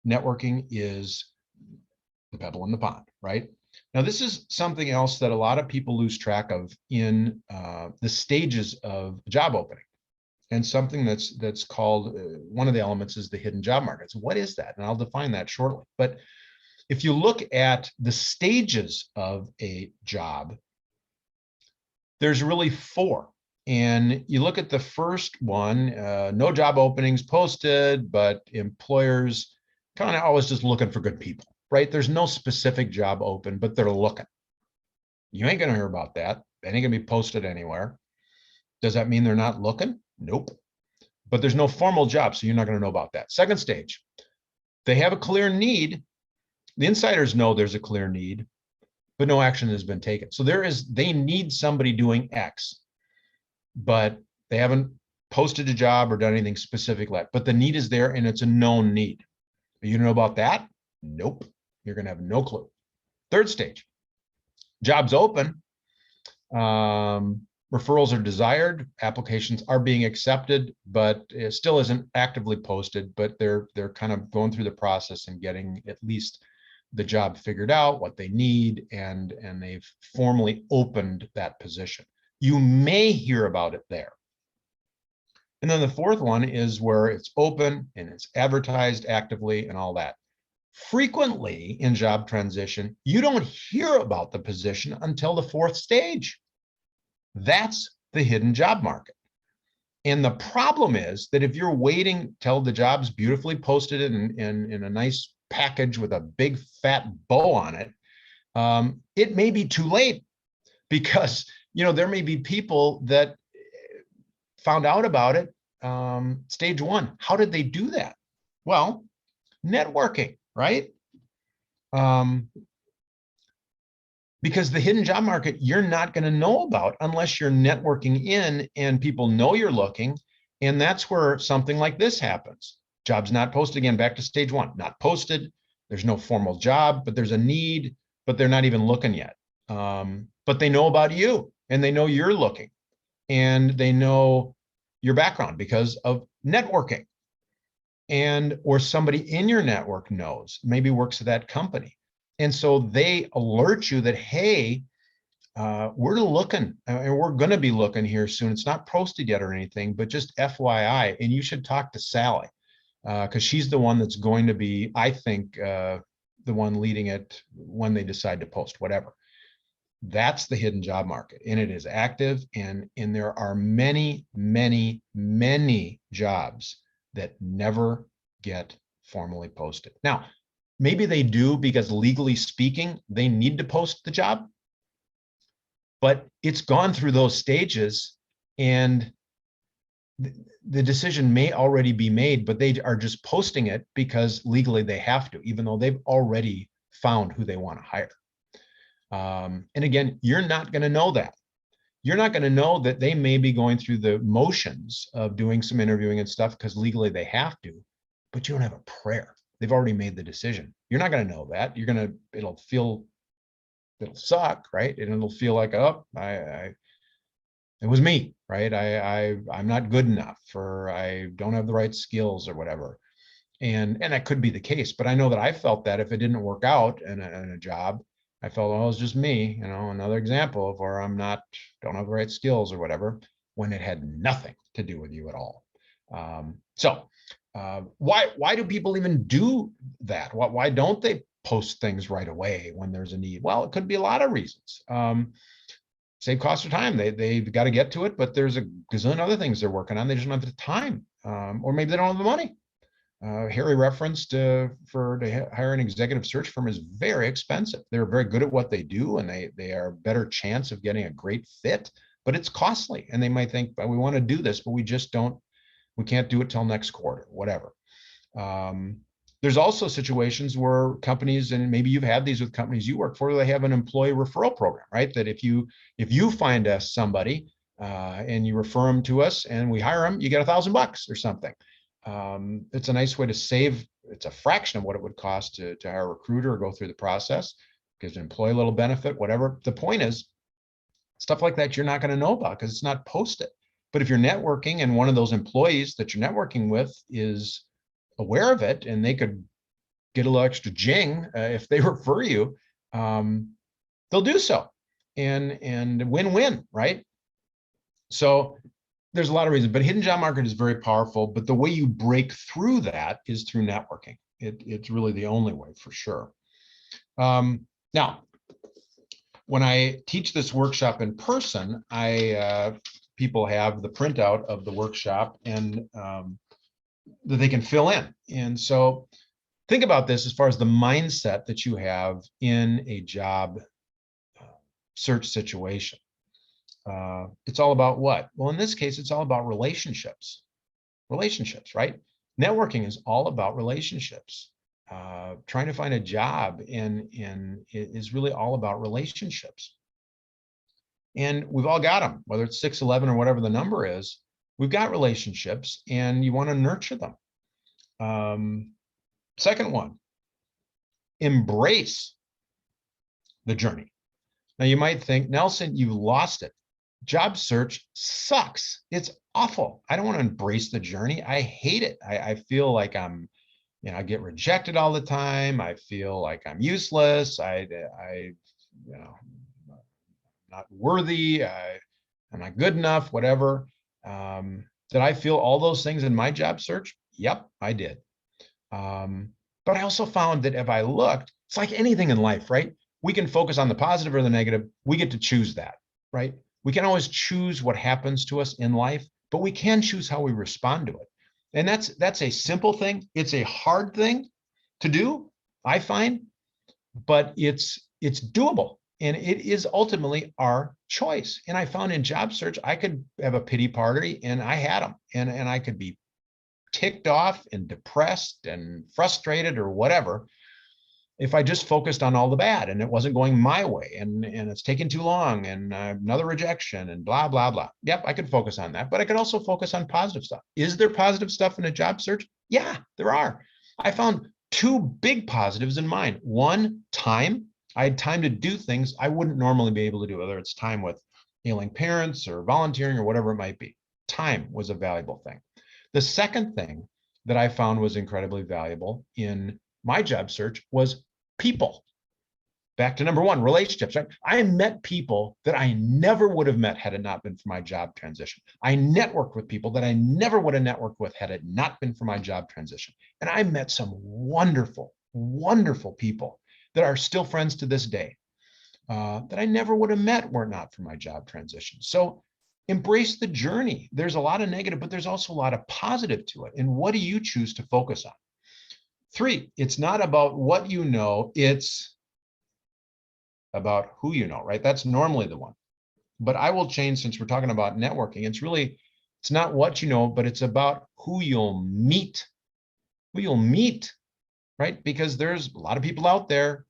C: networking is the pebble in the pond, right? Now, this is something else that a lot of people lose track of in the stages of job opening. And something that's called, one of the elements is the hidden job market. So what is that? And I'll define that shortly. But if you look at the stages of a job, there's really 4. And you look at the first one, no job openings posted, but employers kind of always just looking for good people, right? There's no specific job open, but they're looking. You ain't gonna hear about that. It ain't gonna be posted anywhere. Does that mean they're not looking? Nope. But there's no formal job, so you're not going to know about that. Second stage, they have a clear need. The insiders know there's a clear need, but no action has been taken. So they need somebody doing X, but they haven't posted a job or done anything specific like that. But the need is there and it's a known need. You know about that? Nope. You're going to have no clue. Third stage, jobs open. Referrals are desired, applications are being accepted, but it still isn't actively posted, but they're kind of going through the process and getting at least the job figured out, what they need, and they've formally opened that position. You may hear about it there. And then the fourth one is where it's open and it's advertised actively and all that. Frequently in job transition, you don't hear about the position until the 4th stage. That's the hidden job market. And the problem is that if you're waiting till the job's beautifully posted in a nice package with a big fat bow on it, it may be too late, because there may be people that found out about it stage 1. How did they do that? Well, networking, right? Because the hidden job market, you're not going to know about unless you're networking in and people know you're looking. And that's where something like this happens. Jobs not posted, again, back to stage 1, not posted. There's no formal job, but there's a need, but they're not even looking yet. But they know about you and they know you're looking and they know your background because of networking, or somebody in your network knows, maybe works at that company. And so they alert you that, hey, we're looking, and we're going to be looking here soon. It's not posted yet or anything, but just FYI, and you should talk to Sally because she's the one that's going to be, I think, the one leading it when they decide to post whatever. That's the hidden job market, and it is active, and there are many, many, many jobs that never get formally posted. Now, maybe they do because legally speaking, they need to post the job, but it's gone through those stages, and the decision may already be made, but they are just posting it because legally they have to, even though they've already found who they want to hire. And again, you're not going to know that. You're not going to know that they may be going through the motions of doing some interviewing and stuff because legally they have to, but you don't have a prayer. They've already made the decision. You're not going to know that. You're going to, it'll suck, right? And it'll feel like, oh, it was me, right? I'm not good enough, or I don't have the right skills or whatever. And that could be the case, but I know that I felt that if it didn't work out in a job, I felt, oh, it's just me, another example of where don't have the right skills or whatever, when it had nothing to do with you at all. Why do people even do that? Why don't they post things right away when there's a need? Well, it could be a lot of reasons. Save cost of time. They've got to get to it, but there's a gazillion other things they're working on. They just don't have the time, or maybe they don't have the money. Harry referenced to hire an executive search firm is very expensive. They're very good at what they do, and they are a better chance of getting a great fit, but it's costly. And they might think, well, we want to do this, but we can't do it till next quarter, whatever. There's also situations where companies, and maybe you've had these with companies you work for, they have an employee referral program, right? That if you find us somebody and you refer them to us and we hire them, you get $1,000 or something. It's a nice way to save. It's a fraction of what it would cost to hire a recruiter or go through the process. Gives an employee a little benefit, whatever. The point is, stuff like that you're not going to know about because it's not posted. But if you're networking and one of those employees that you're networking with is aware of it, and they could get a little extra jing if they refer you, they'll do so, and win-win, right? So there's a lot of reasons, but hidden job market is very powerful. But the way you break through that is through networking. It's really the only way, for sure. Now, when I teach this workshop in person, people have the printout of the workshop and that they can fill in. And so think about this as far as the mindset that you have in a job search situation. It's all about what? Well, in this case, it's all about relationships, right? Networking is all about relationships. Trying to find a job and it is really all about relationships. And we've all got them, whether it's 6'11" or whatever the number is, we've got relationships and you want to nurture them. Second one, embrace the journey. Now you might think, Nelson, you've lost it. Job search sucks. It's awful. I don't want to embrace the journey. I hate it. I feel like I get rejected all the time. I feel like I'm useless. I'm not worthy. I'm not good enough, whatever. Did I feel all those things in my job search? Yep, I did. But I also found that if I looked, it's like anything in life, right? We can focus on the positive or the negative. We get to choose that, right? We can always choose what happens to us in life, but we can choose how we respond to it. And that's a simple thing. It's a hard thing to do, I find, but it's doable. And it is ultimately our choice. And I found in job search, I could have a pity party, and I had them. And I could be ticked off and depressed and frustrated or whatever if I just focused on all the bad and it wasn't going my way and it's taking too long and another rejection and blah, blah, blah. Yep, I could focus on that, but I could also focus on positive stuff. Is there positive stuff in a job search? Yeah, there are. I found two big positives in mine. One, time. I had time to do things I wouldn't normally be able to do, whether it's time with ailing parents or volunteering or whatever it might be. Time was a valuable thing. The second thing that I found was incredibly valuable in my job search was people. back to number one, relationships, right? I met people that I never would have met had it not been for my job transition. I networked with people that I never would have networked with had it not been for my job transition. And I met some wonderful, wonderful people that are still friends to this day that I never would have met were it not for my job transition. So embrace the journey. There's a lot of negative, but there's also a lot of positive to it. And what do you choose to focus on? 3, it's not about what you know, it's about who you know, right? That's normally the one. But I will change, since we're talking about networking. It's not what you know, but it's about who you'll meet. Who you'll meet, right? Because there's a lot of people out there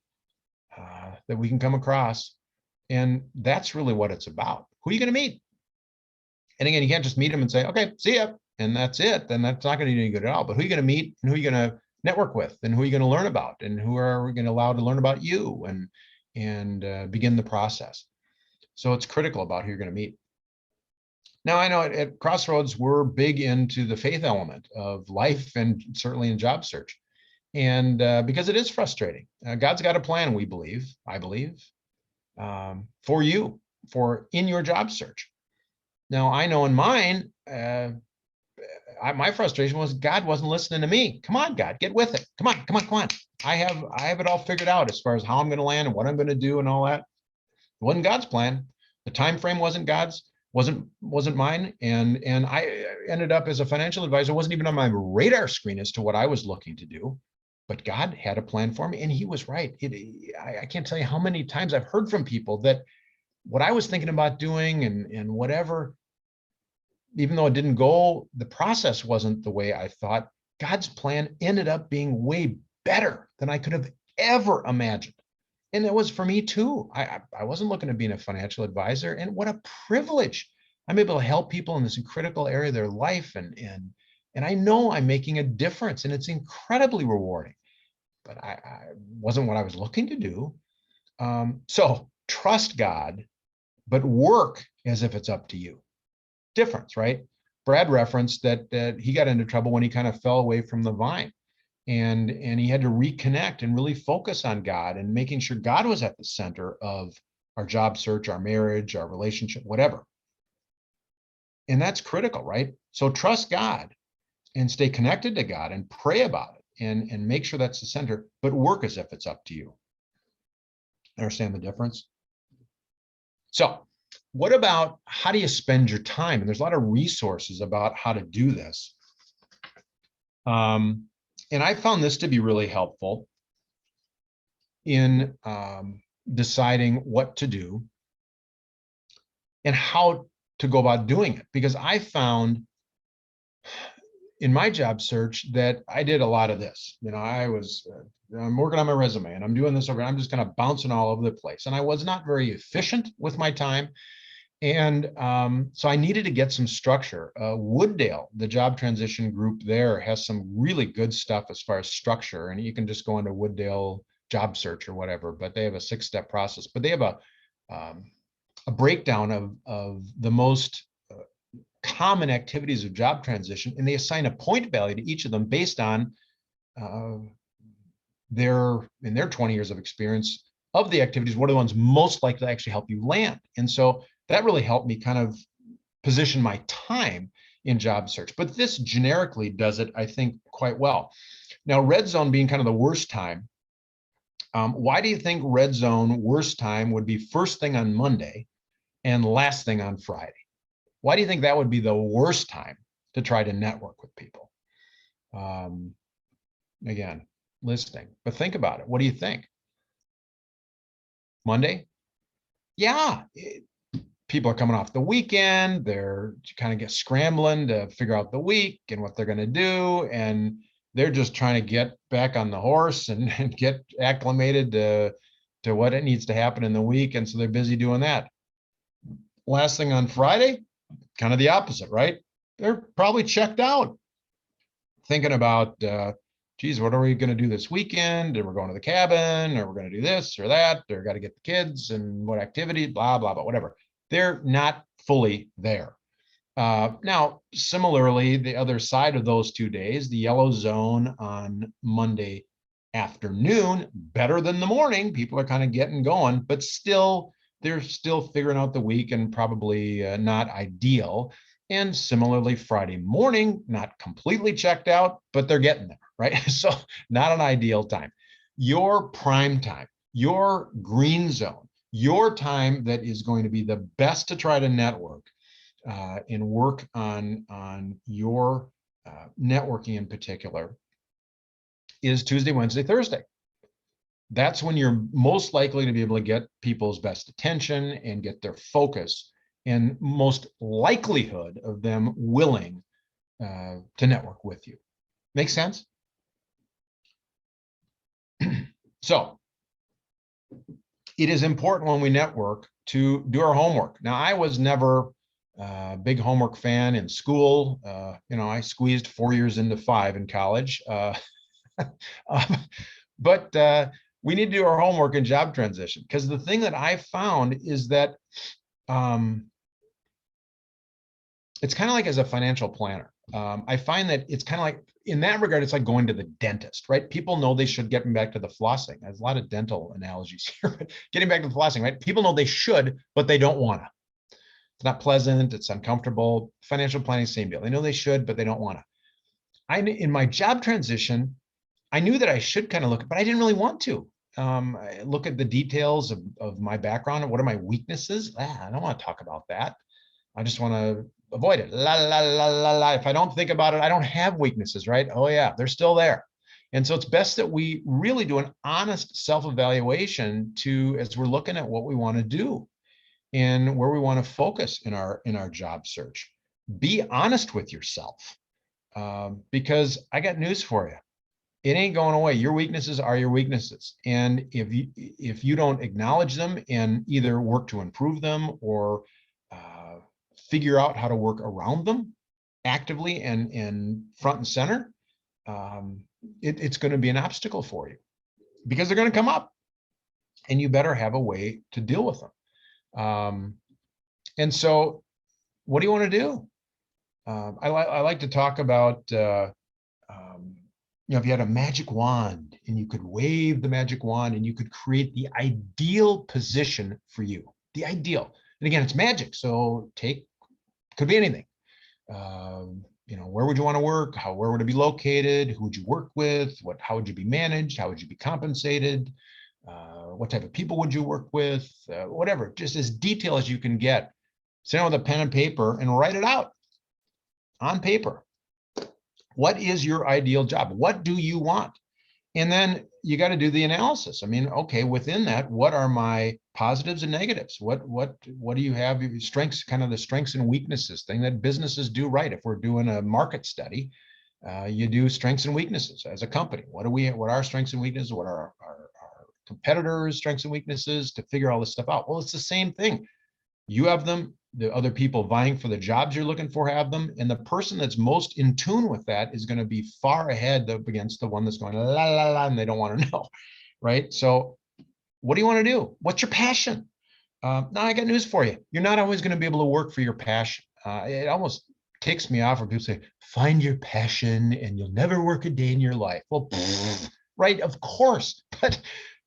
C: that we can come across. And that's really what it's about. Who are you going to meet? And again, you can't just meet them and say, okay, see ya, and that's it. Then that's not going to do any good at all. But who are you going to meet, and who are you going to network with, and who are you going to learn about, and who are we going to allow to learn about you, and begin the process. So it's critical about who you're going to meet. Now, I know at Crossroads, we're big into the faith element of life, and certainly in job search. And because it is frustrating, God's got a plan, we believe, I believe, for you, in your job search. Now, I know in mine, my frustration was God wasn't listening to me. Come on, God, get with it. Come on, come on, come on. I have it all figured out as far as how I'm going to land and what I'm going to do and all that. It wasn't God's plan. The time frame wasn't God's, wasn't mine. And I ended up as a financial advisor, wasn't even on my radar screen as to what I was looking to do. But God had a plan for me, and he was right. I can't tell you how many times I've heard from people that what I was thinking about doing and whatever, even though it didn't go, the process wasn't the way I thought. God's plan ended up being way better than I could have ever imagined. And it was for me too. I wasn't looking to be a financial advisor, and what a privilege. I'm able to help people in this critical area of their life, and I know I'm making a difference, and it's incredibly rewarding. But I wasn't what I was looking to do. So trust God, but work as if it's up to you. Difference, right? Brad referenced that he got into trouble when he kind of fell away from the vine, and he had to reconnect and really focus on God and making sure God was at the center of our job search, our marriage, our relationship, whatever. And that's critical, right? So trust God and stay connected to God and pray about it and make sure that's the center, but work as if it's up to you. Understand the difference? So what about how do you spend your time? And there's a lot of resources about how to do this. And I found this to be really helpful in deciding what to do and how to go about doing it. Because I found in my job search that I did a lot of this. You know, I'm working on my resume and I'm doing this over, and I'm just kind of bouncing all over the place. And I was not very efficient with my time. And so I needed to get some structure. Wooddale, the job transition group there, has some really good stuff as far as structure. And you can just go into Wooddale job search or whatever, but they have a 6-step process. But they have a breakdown of the most common activities of job transition, and they assign a point value to each of them based on their 20 years of experience of the activities. What are the ones most likely to actually help you land? And so that really helped me kind of position my time in job search. But this generically does it, I think, quite well. Now, red zone being kind of the worst time. Why do you think red zone worst time would be first thing on Monday and last thing on Friday? Why do you think that would be the worst time to try to network with people? Again, listening, but think about it. What do you think? Monday? Yeah, people are coming off the weekend. They're kind of scrambling to figure out the week and what they're going to do. And they're just trying to get back on the horse and get acclimated to what it needs to happen in the week. And so they're busy doing that. Last thing on Friday, kind of the opposite, right? They're probably checked out, thinking about, geez, what are we going to do this weekend? And we're going to the cabin, or we're going to do this or that, or got to get the kids and what activity, blah, blah, blah, whatever. They're not fully there. Now, similarly, the other side of those 2 days, the yellow zone on Monday Afternoon, better than the morning. People are kind of getting going, but still, they're still figuring out the week and probably not ideal. And similarly, Friday morning, not completely checked out, but they're getting there, right? So not an ideal time. Your prime time, your green zone, your time that is going to be the best to try to network and work on your networking in particular is Tuesday, Wednesday, Thursday. That's when you're most likely to be able to get people's best attention and get their focus and most likelihood of them willing to network with you. Make sense? So it is important when we network to do our homework. Now, I was never a big homework fan in school. I squeezed 4 years into 5 in college. But we need to do our homework in job transition, because the thing that I found is that it's kind of like as a financial planner. I find that it's kind of like, in that regard, it's like going to the dentist, right? People know they should get back to the flossing. There's a lot of dental analogies here, but getting back to the flossing, right? People know they should, but they don't want to. It's not pleasant. It's uncomfortable. Financial planning, same deal. They know they should, but they don't want to. In my job transition, I knew that I should kind of look, but I didn't really want to look at the details of my background and what are my weaknesses. I don't want to talk about that. I just want to avoid it. La, la, la, la, la. If I don't think about it, I don't have weaknesses, right? Oh yeah, they're still there. And so it's best that we really do an honest self-evaluation as we're looking at what we want to do and where we want to focus in our job search. Be honest with yourself, because I got news for you. It ain't going away. Your weaknesses are your weaknesses. And if you don't acknowledge them and either work to improve them or figure out how to work around them actively and front and center, it's going to be an obstacle for you, because they're going to come up and you better have a way to deal with them. And so what do you want to do? I like to talk about, if you had a magic wand and you could wave the magic wand and you could create the ideal position for you, the ideal. And again, it's magic. So could be anything. Where would you want to work? Where would it be located? Who would you work with? How would you be managed? How would you be compensated? What type of people would you work with? Whatever, just as detailed as you can get. Sit down with a pen and paper and write it out on paper. What is your ideal job? What do you want? And then you got to do the analysis. I mean, okay, within that, what are my positives and negatives? What do you have? Your strengths, kind of the strengths and weaknesses thing that businesses do, right? If we're doing a market study, you do strengths and weaknesses as a company. What are our strengths and weaknesses? What are our competitors' strengths and weaknesses, to figure all this stuff out? Well, it's the same thing. You have them. The other people vying for the jobs you're looking for have them. And the person that's most in tune with that is going to be far ahead up against the one that's going la, la, la, and they don't want to know, right? So what do you want to do? What's your passion? Now I got news for you. You're not always going to be able to work for your passion. It almost ticks me off when people say, find your passion and you'll never work a day in your life. Well, right, of course. But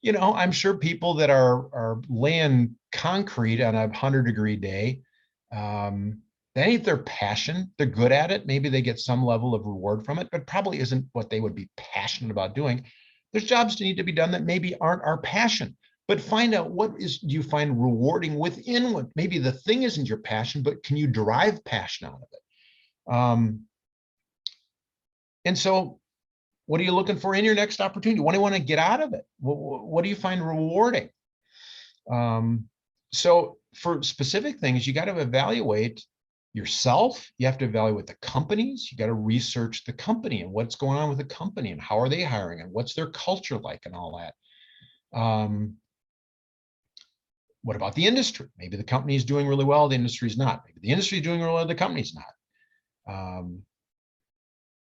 C: I'm sure people that are laying concrete on a 100-degree day, that ain't their passion. They're good at it. Maybe they get some level of reward from it, but probably isn't what they would be passionate about doing. There's jobs that need to be done that maybe aren't our passion, but find out do you find rewarding within what maybe the thing isn't your passion, but can you derive passion out of it? And so what are you looking for in your next opportunity? What do you want to get out of it? What do you find rewarding? So for specific things, you got to evaluate yourself. You have to evaluate the companies. You got to research the company and what's going on with the company and how are they hiring and what's their culture like and all that. What about the industry? Maybe the company is doing really well, the industry's not. Maybe the industry is doing really well, the company's not.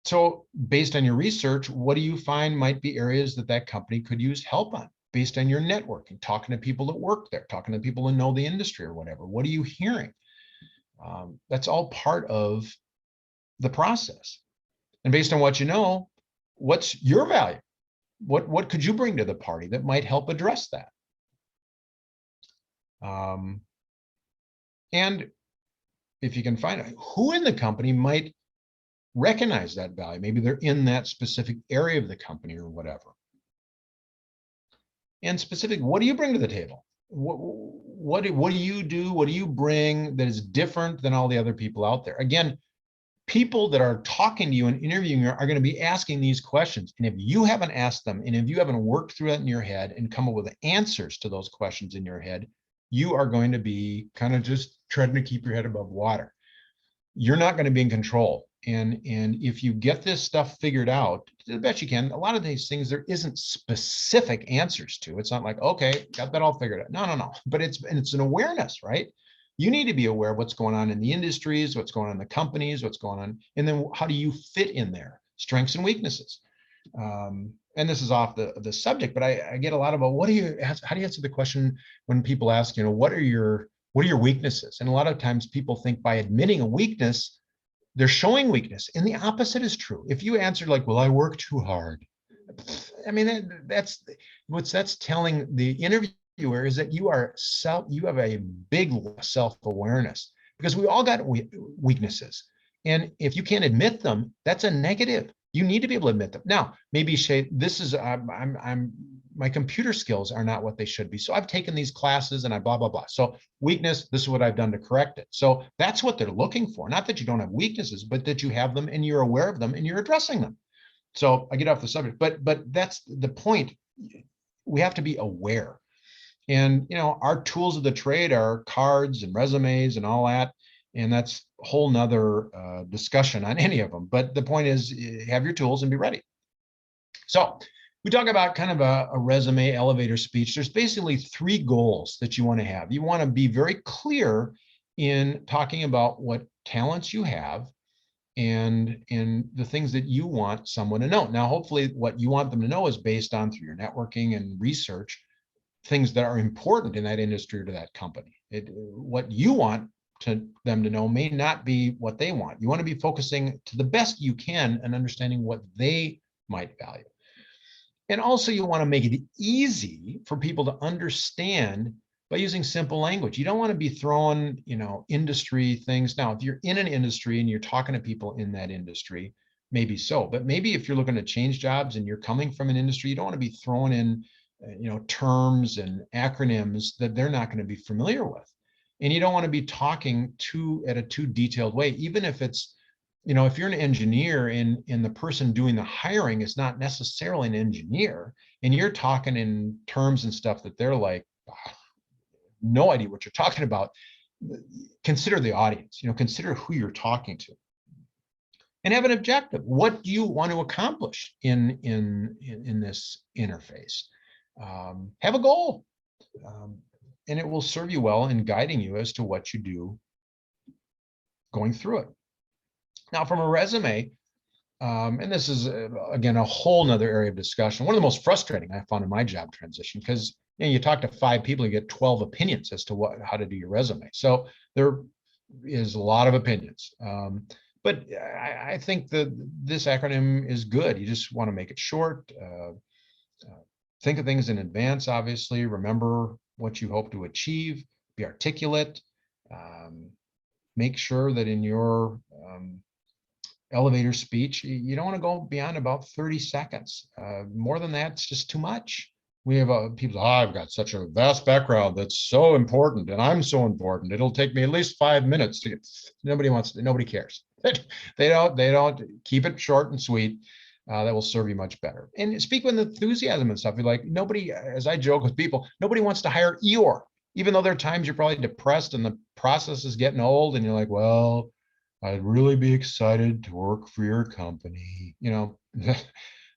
C: So based on your research, what do you find might be areas that company could use help on? Based on your networking, talking to people that work there, talking to people that know the industry or whatever. What are you hearing? That's all part of the process. And based on what you know, what's your value? What could you bring to the party that might help address that? And if you can find out who in the company might recognize that value, maybe they're in that specific area of the company or whatever. And specific, what do you bring to the table? What do you do? What do you bring that is different than all the other people out there? Again, people that are talking to you and interviewing you are going to be asking these questions. And if you haven't asked them, and if you haven't worked through that in your head and come up with answers to those questions in your head, you are going to be kind of just trying to keep your head above water. You're not going to be in control. And if you get this stuff figured out, the best you can, a lot of these things there isn't specific answers to. It's not like, okay, got that all figured out. No. But it's an awareness, right? You need to be aware of what's going on in the industries, what's going on in the companies, what's going on, and then how do you fit in there? Strengths and weaknesses. And this is off the subject, but I get a lot about how do you answer the question when people ask, what are your weaknesses? And a lot of times people think by admitting a weakness, they're showing weakness. And the opposite is true. If you answer like, well, I work too hard. I mean, that's telling the interviewer is that you have a big self-awareness, because we all got weaknesses. And if you can't admit them, that's a negative. You need to be able to admit them. Now, maybe say, this is, my computer skills are not what they should be. So I've taken these classes and I blah, blah, blah. So weakness, this is what I've done to correct it. So that's what they're looking for. Not that you don't have weaknesses, but that you have them and you're aware of them and you're addressing them. So I get off the subject, but that's the point. We have to be aware. And, our tools of the trade are cards and resumes and all that. And that's a whole nother discussion on any of them. But the point is, have your tools and be ready. So we talk about kind of a resume elevator speech. There's basically 3 goals that you want to have. You want to be very clear in talking about what talents you have and the things that you want someone to know. Now, hopefully what you want them to know is based on, through your networking and research, things that are important in that industry or to that company. What you want them to know may not be what they want. You want to be focusing to the best you can and understanding what they might value. And also you want to make it easy for people to understand by using simple language. You don't want to be throwing, industry things. Now, if you're in an industry and you're talking to people in that industry, maybe so. But maybe if you're looking to change jobs and you're coming from an industry, you don't want to be throwing in, terms and acronyms that they're not going to be familiar with. And you don't want to be talking at a too detailed way, even if it's, if you're an engineer and the person doing the hiring is not necessarily an engineer, and you're talking in terms and stuff that they're like, no idea what you're talking about, consider the audience, consider who you're talking to. And have an objective. What do you want to accomplish in this interface? Have a goal. And it will serve you well in guiding you as to what you do going through it. Now, from a resume, and this is, again, a whole nother area of discussion. One of the most frustrating I found in my job transition, because you talk to 5 people, you get 12 opinions as to how to do your resume. So there is a lot of opinions. But I think that this acronym is good. You just want to make it short. Think of things in advance, obviously. Remember what you hope to achieve. Be articulate. Make sure that in your elevator speech, you don't want to go beyond about 30 seconds. More than that, it's just too much. We have people, I've got such a vast background that's so important, and I'm so important. It'll take me at least 5 minutes to get. Nobody cares. They don't keep it short and sweet. That will serve you much better. And speak with enthusiasm and stuff. You're like, nobody, as I joke with people, nobody wants to hire Eeyore, even though there are times you're probably depressed and the process is getting old and you're like, well, I'd really be excited to work for your company. They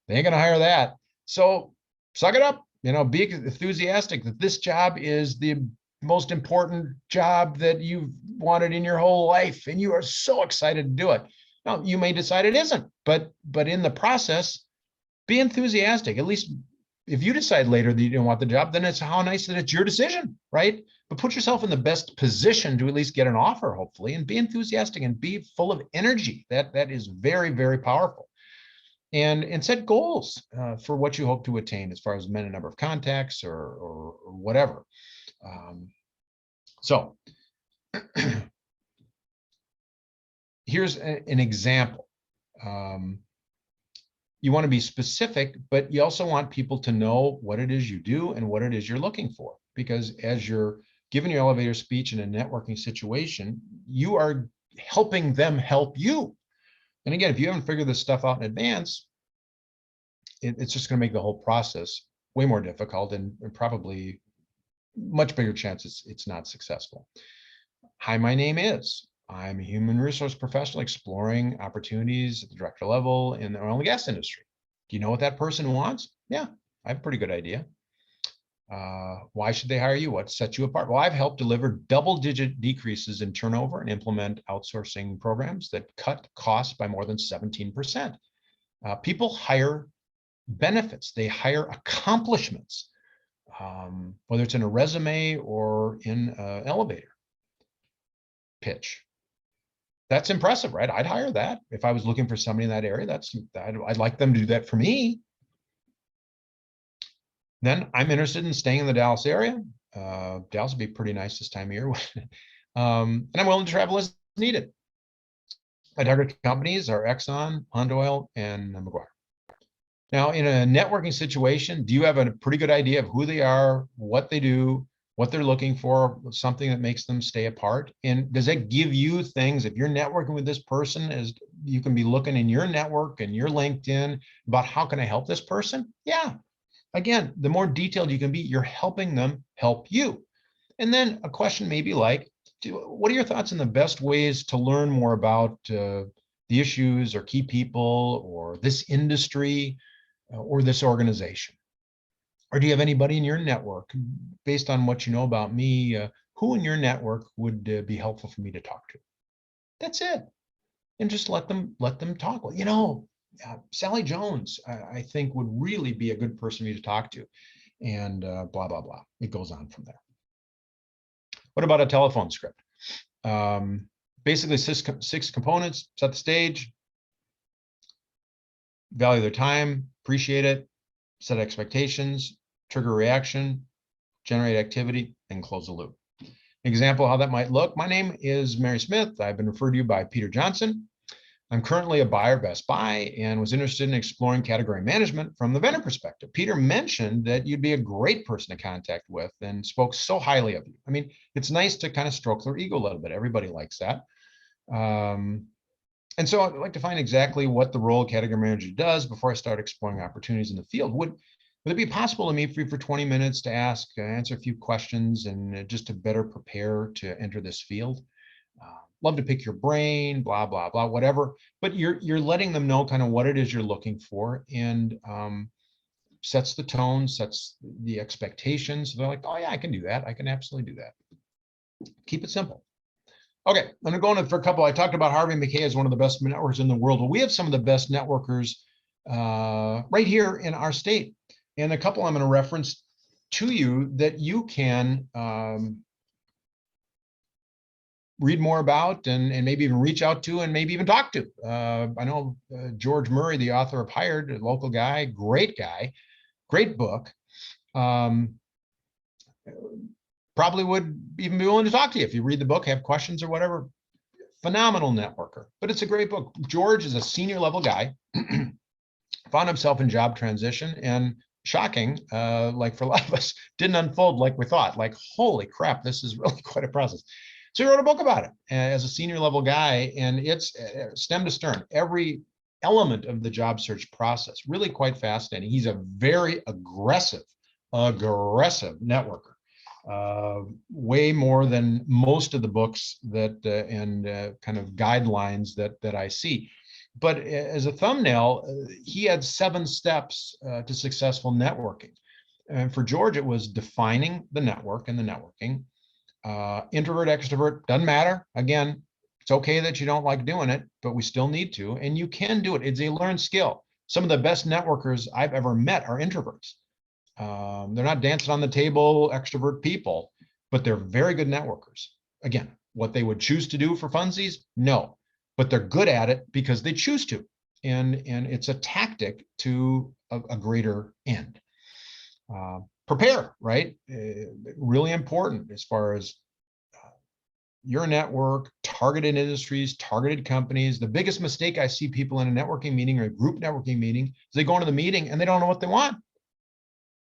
C: ain't gonna hire that. So suck it up, be enthusiastic that this job is the most important job that you've wanted in your whole life. And you are so excited to do it. Now, you may decide it isn't, but in the process, be enthusiastic. At least if you decide later that you don't want the job, then it's how nice that it's your decision, right? But put yourself in the best position to at least get an offer, hopefully, and be enthusiastic and be full of energy. That is very, very powerful. and set goals for what you hope to attain as far as number of contacts or whatever. So here's an example. You want to be specific, but you also want people to know what it is you do and what it is you're looking for. Because as you're giving your elevator speech in a networking situation, you are helping them help you. And again, if you haven't figured this stuff out in advance, it's just going to make the whole process way more difficult and probably much bigger chance it's not successful. Hi, my name is. I'm a human resource professional exploring opportunities at the director level in the oil and gas industry. Do you know what that person wants? Yeah, I have a pretty good idea. Why should they hire you? What sets you apart? Well, I've helped deliver double-digit decreases in turnover and implement outsourcing programs that cut costs by more than 17%. People hire benefits. They hire accomplishments, whether it's in a resume or in an elevator pitch. That's impressive, right? I'd hire that if I was looking for somebody in that area. I'd like them to do that for me. Then I'm interested in staying in the Dallas area. Dallas would be pretty nice this time of year. And I'm willing to travel as needed. My target companies are Exxon, Hunt Oil, and McGuire. Now, in a networking situation, do you have a pretty good idea of who they are, what they do, what they're looking for, something that makes them stay apart? And does that give you things, if you're networking with this person, as you can be looking in your network and your LinkedIn about how can I help this person? Yeah. Again, the more detailed you can be, you're helping them help you. And then a question maybe like, what are your thoughts on the best ways to learn more about the issues or key people or this industry or this organization? Or do you have anybody in your network, based on what you know about me, who in your network would be helpful for me to talk to? That's it. And just let them talk. Well, you know, Sally Jones, I think would really be a good person for me to talk to, and blah, blah, blah. It goes on from there. What about a telephone script? Basically, six components: set the stage, value their time, appreciate it, set expectations, trigger reaction, generate activity, and close the loop. Example how that might look. My name is Mary Smith. I've been referred to you by Peter Johnson. I'm currently a buyer at Best Buy and was interested in exploring category management from the vendor perspective. Peter mentioned that you'd be a great person to contact with and spoke so highly of you. I mean, it's nice to kind of stroke their ego a little bit. Everybody likes that. And so I'd like to find exactly what the role of category manager does before I start exploring opportunities in the field. Would it be possible to meet for 20 minutes to answer a few questions and just to better prepare to enter this field? Love to pick your brain, blah, blah, blah, whatever. But you're letting them know kind of what it is you're looking for, and sets the tone, sets the expectations. They're like, oh yeah, I can do that. I can absolutely do that. Keep it simple. Okay, I'm gonna go in for a couple. I talked about Harvey Mackay as one of the best networkers in the world. Well, we have some of the best networkers right here in our state. And a couple I'm gonna reference to you that you can read more about and maybe even reach out to and maybe even talk to. I know George Murray, the author of Hired, a local guy, great book. Probably would even be willing to talk to you if you read the book, have questions or whatever. Phenomenal networker, but it's a great book. George is a senior level guy, found himself in job transition, and shocking, like for a lot of us, didn't unfold like we thought. Like, holy crap, this is really quite a process. So he wrote a book about it as a senior level guy, and it's stem to stern, every element of the job search process. Really quite fascinating. He's a very aggressive networker. Way more than most of the books that and kind of guidelines that I see. But as a thumbnail, he had 7 steps to successful networking. And for George, it was defining the network and the networking. Introvert, extrovert, doesn't matter. Again, it's okay that you don't like doing it, but we still need to, and you can do it. It's a learned skill. Some of the best networkers I've ever met are introverts. They're not dancing on the table, extrovert people, but they're very good networkers. Again, what they would choose to do for funsies? No, but they're good at it because they choose to. and it's a tactic to a greater end. Prepare, right? Really important as far as your network, targeted industries, targeted companies. The biggest mistake I see people in a networking meeting or a group networking meeting is they go into the meeting and they don't know what they want.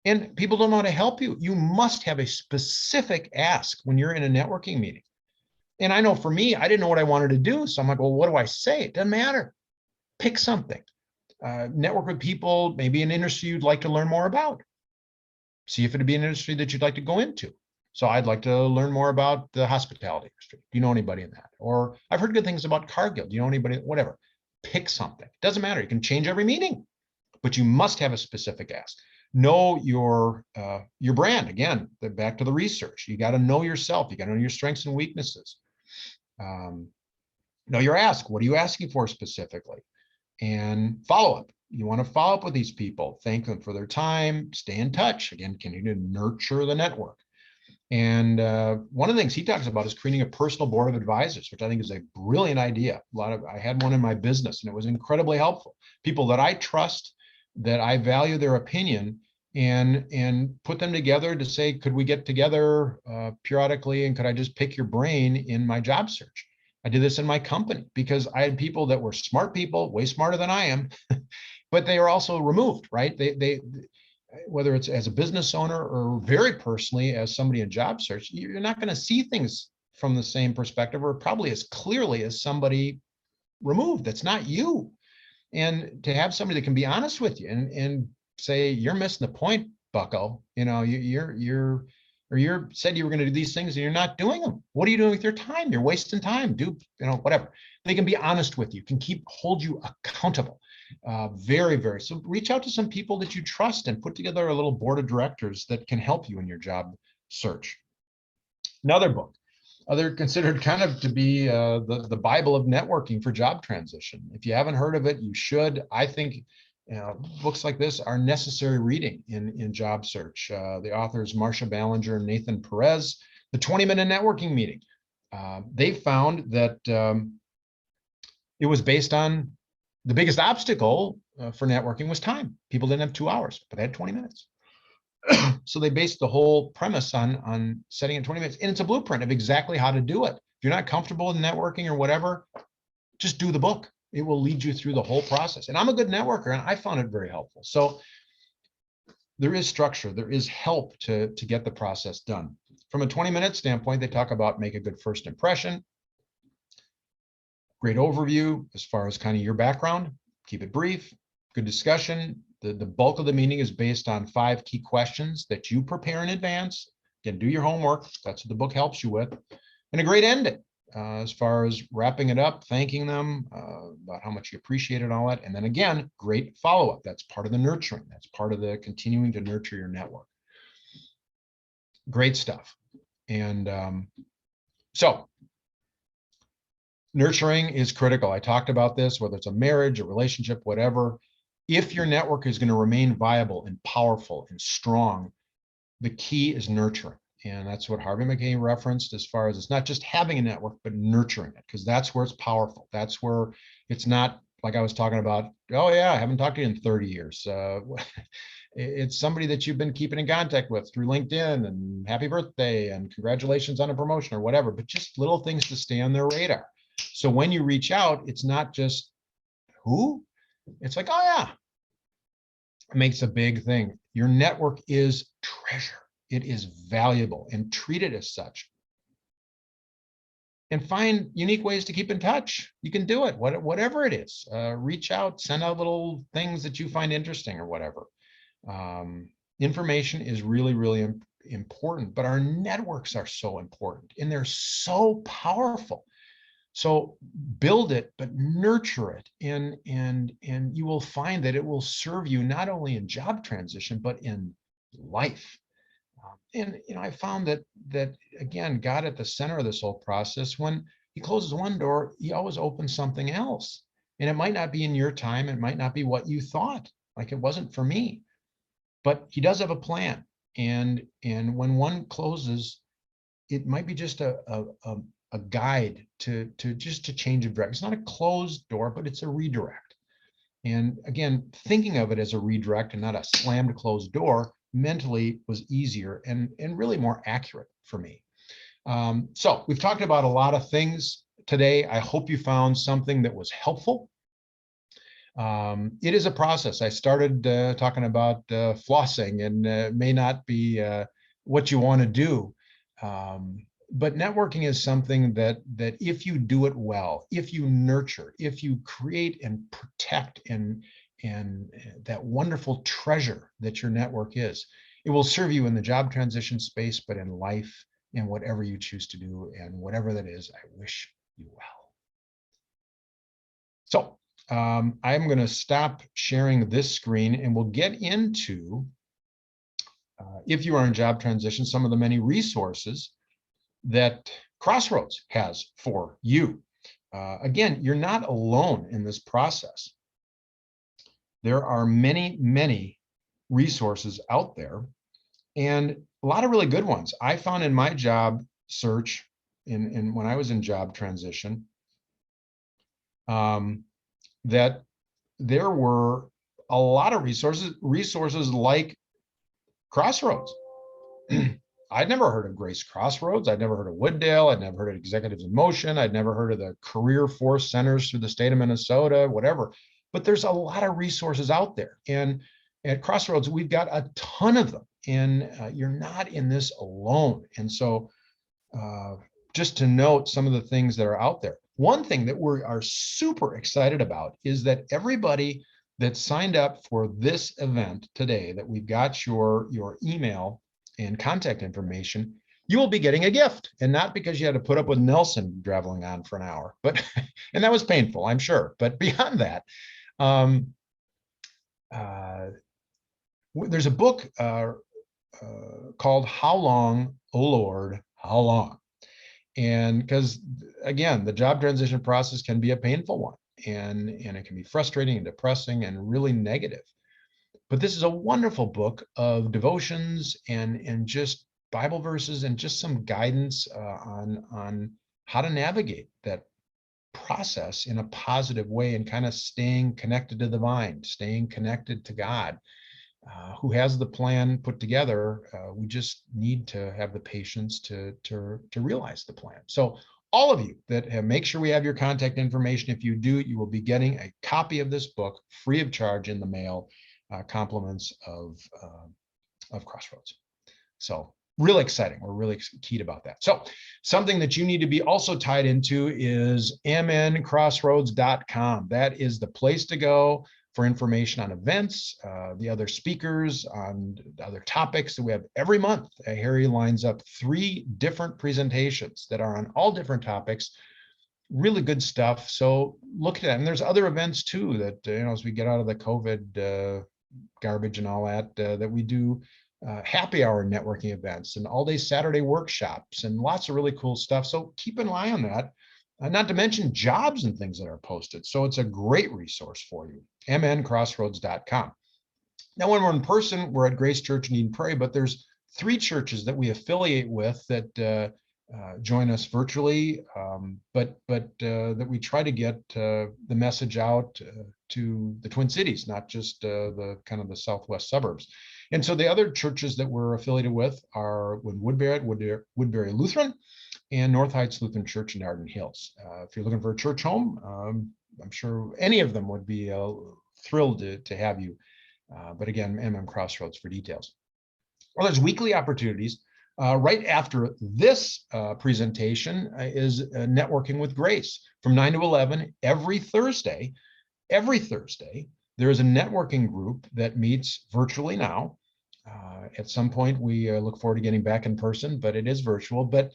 C: And people don't know how to help you. You must have a specific ask when you're in a networking meeting. And I know for me, I didn't know what I wanted to do. So I'm like, well, what do I say? It doesn't matter. Pick something. Network with people, maybe an industry you'd like to learn more about. See if it'd be an industry that you'd like to go into. So I'd like to learn more about the hospitality industry. Do you know anybody in that? Or I've heard good things about Cargill. Do you know anybody? Whatever. Pick something. Doesn't matter. You can change every meeting, but you must have a specific ask. Know your brand. Again, back to the research. You got to know yourself. You got to know your strengths and weaknesses. Know your ask. What are you asking for specifically? And follow up. You want to follow up with these people. Thank them for their time. Stay in touch. Again, continue to nurture the network. And one of the things he talks about is creating a personal board of advisors, which I think is a brilliant idea. I had one in my business, and it was incredibly helpful. People that I trust, that I value their opinion, and put them together to say, could we get together periodically, and could I just pick your brain in my job search? I did this in my company because I had people that were smart people, way smarter than I am, but they are also removed, right? They whether it's as a business owner or very personally as somebody in job search, you're not going to see things from the same perspective or probably as clearly as somebody removed. That's not you. And to have somebody that can be honest with you and say, you're missing the point, bucko. You know, you're said you were going to do these things and you're not doing them. What are you doing with your time? You're wasting time. Do, whatever. They can be honest with you, can hold you accountable. Very. So reach out to some people that you trust and put together a little board of directors that can help you in your job search. Another book, they're considered kind of to be the Bible of networking for job transition. If you haven't heard of it, you should. I think books like this are necessary reading in job search. The authors Marsha Ballinger and Nathan Perez, the 20-minute networking meeting. They found that it was based on the biggest obstacle for networking was time. People didn't have 2 hours, but they had 20 minutes. So they based the whole premise on setting it 20 minutes. And it's a blueprint of exactly how to do it. If you're not comfortable in networking or whatever, just do the book. It will lead you through the whole process. And I'm a good networker, and I found it very helpful. So there is structure, there is help to get the process done. From a 20-minute standpoint, they talk about make a good first impression. Great overview as far as kind of your background, keep it brief, good discussion. The bulk of the meeting is based on 5 key questions that you prepare in advance. Again, do your homework. That's what the book helps you with. And a great ending as far as wrapping it up, thanking them about how much you appreciate it and all that. And then again, great follow-up. That's part of the nurturing. That's part of the continuing to nurture your network. Great stuff. And so nurturing is critical. I talked about this, whether it's a marriage, a relationship, whatever. If your network is going to remain viable and powerful and strong, the key is nurturing. And that's what Harvey McKay referenced as far as it's not just having a network, but nurturing it, because that's where it's powerful. That's where it's not like I was talking about, oh yeah, I haven't talked to you in 30 years. It's somebody that you've been keeping in contact with through LinkedIn and happy birthday and congratulations on a promotion or whatever, but just little things to stay on their radar. So when you reach out, it's not just who, it's like, oh yeah, it makes a big thing. Your network is treasure. It is valuable, and treat it as such. And find unique ways to keep in touch. You can do it, whatever it is. Reach out, send out little things that you find interesting or whatever. Information is really, really important, but our networks are so important and they're so powerful. So build it, but nurture it, and you will find that it will serve you not only in job transition, but in life. And I found that again, God at the center of this whole process. When he closes one door, he always opens something else. And it might not be in your time, it might not be what you thought, like it wasn't for me. But he does have a plan. And when one closes, it might be just a guide to change of direction. It's not a closed door, but it's a redirect. And again, thinking of it as a redirect and not a slammed closed door mentally was easier and really more accurate for me. So we've talked about a lot of things today. I hope you found something that was helpful. It is a process. I started talking about flossing, and may not be what you want to do. But networking is something that if you do it well, if you nurture, if you create and protect and that wonderful treasure that your network is, it will serve you in the job transition space, but in life and whatever you choose to do, and whatever that is, I wish you well. So I'm going to stop sharing this screen, and we'll get into, if you are in job transition, some of the many resources that Crossroads has for you. Again, you're not alone in this process. There are many, many resources out there, and a lot of really good ones. I found in my job search, when I was in job transition, that there were a lot of resources like Crossroads. I'd never heard of Grace Crossroads. I'd never heard of Wooddale. I'd never heard of Executives in Motion. I'd never heard of the Career Force Centers through the state of Minnesota, whatever. But there's a lot of resources out there. And at Crossroads, we've got a ton of them. And you're not in this alone. And so just to note some of the things that are out there. One thing that we are super excited about is that everybody that signed up for this event today, that we've got your email and contact information, you will be getting a gift. And not because you had to put up with Nelson traveling on for an hour, but and that was painful, I'm sure. But beyond that, there's a book called How Long, O Lord, How Long? And because, again, the job transition process can be a painful one, and it can be frustrating and depressing and really negative. But this is a wonderful book of devotions and just Bible verses and just some guidance on how to navigate that process in a positive way, and kind of staying connected to the vine, staying connected to God, who has the plan put together. We just need to have the patience to realize the plan. So all of you that have, make sure we have your contact information. If you do, you will be getting a copy of this book free of charge in the mail, compliments of Crossroads. So really exciting. We're really keyed about that. So something that you need to be also tied into is mncrossroads.com. That is the place to go for information on events, the other speakers, on other topics that we have every month. Harry lines up 3 different presentations that are on all different topics. Really good stuff. So look at that. And there's other events too that, as we get out of the COVID garbage and all that, that we do happy hour networking events and all day Saturday workshops and lots of really cool stuff. So keep an eye on that. Not to mention jobs and things that are posted. So it's a great resource for you, mncrossroads.com. Now, when we're in person, we're at Grace Church in Eden Prairie, but there's 3 churches that we affiliate with that join us virtually, but that we try to get the message out to the Twin Cities, not just the kind of the southwest suburbs. And so the other churches that we're affiliated with are Woodbury Lutheran and North Heights Lutheran Church in Arden Hills. If you're looking for a church home, I'm sure any of them would be thrilled to have you. But again, Crossroads for details. Well, there's weekly opportunities. Right after this presentation is Networking with Grace from 9 to 11 every Thursday. Every Thursday, there is a networking group that meets virtually now. At some point, we look forward to getting back in person, but it is virtual. But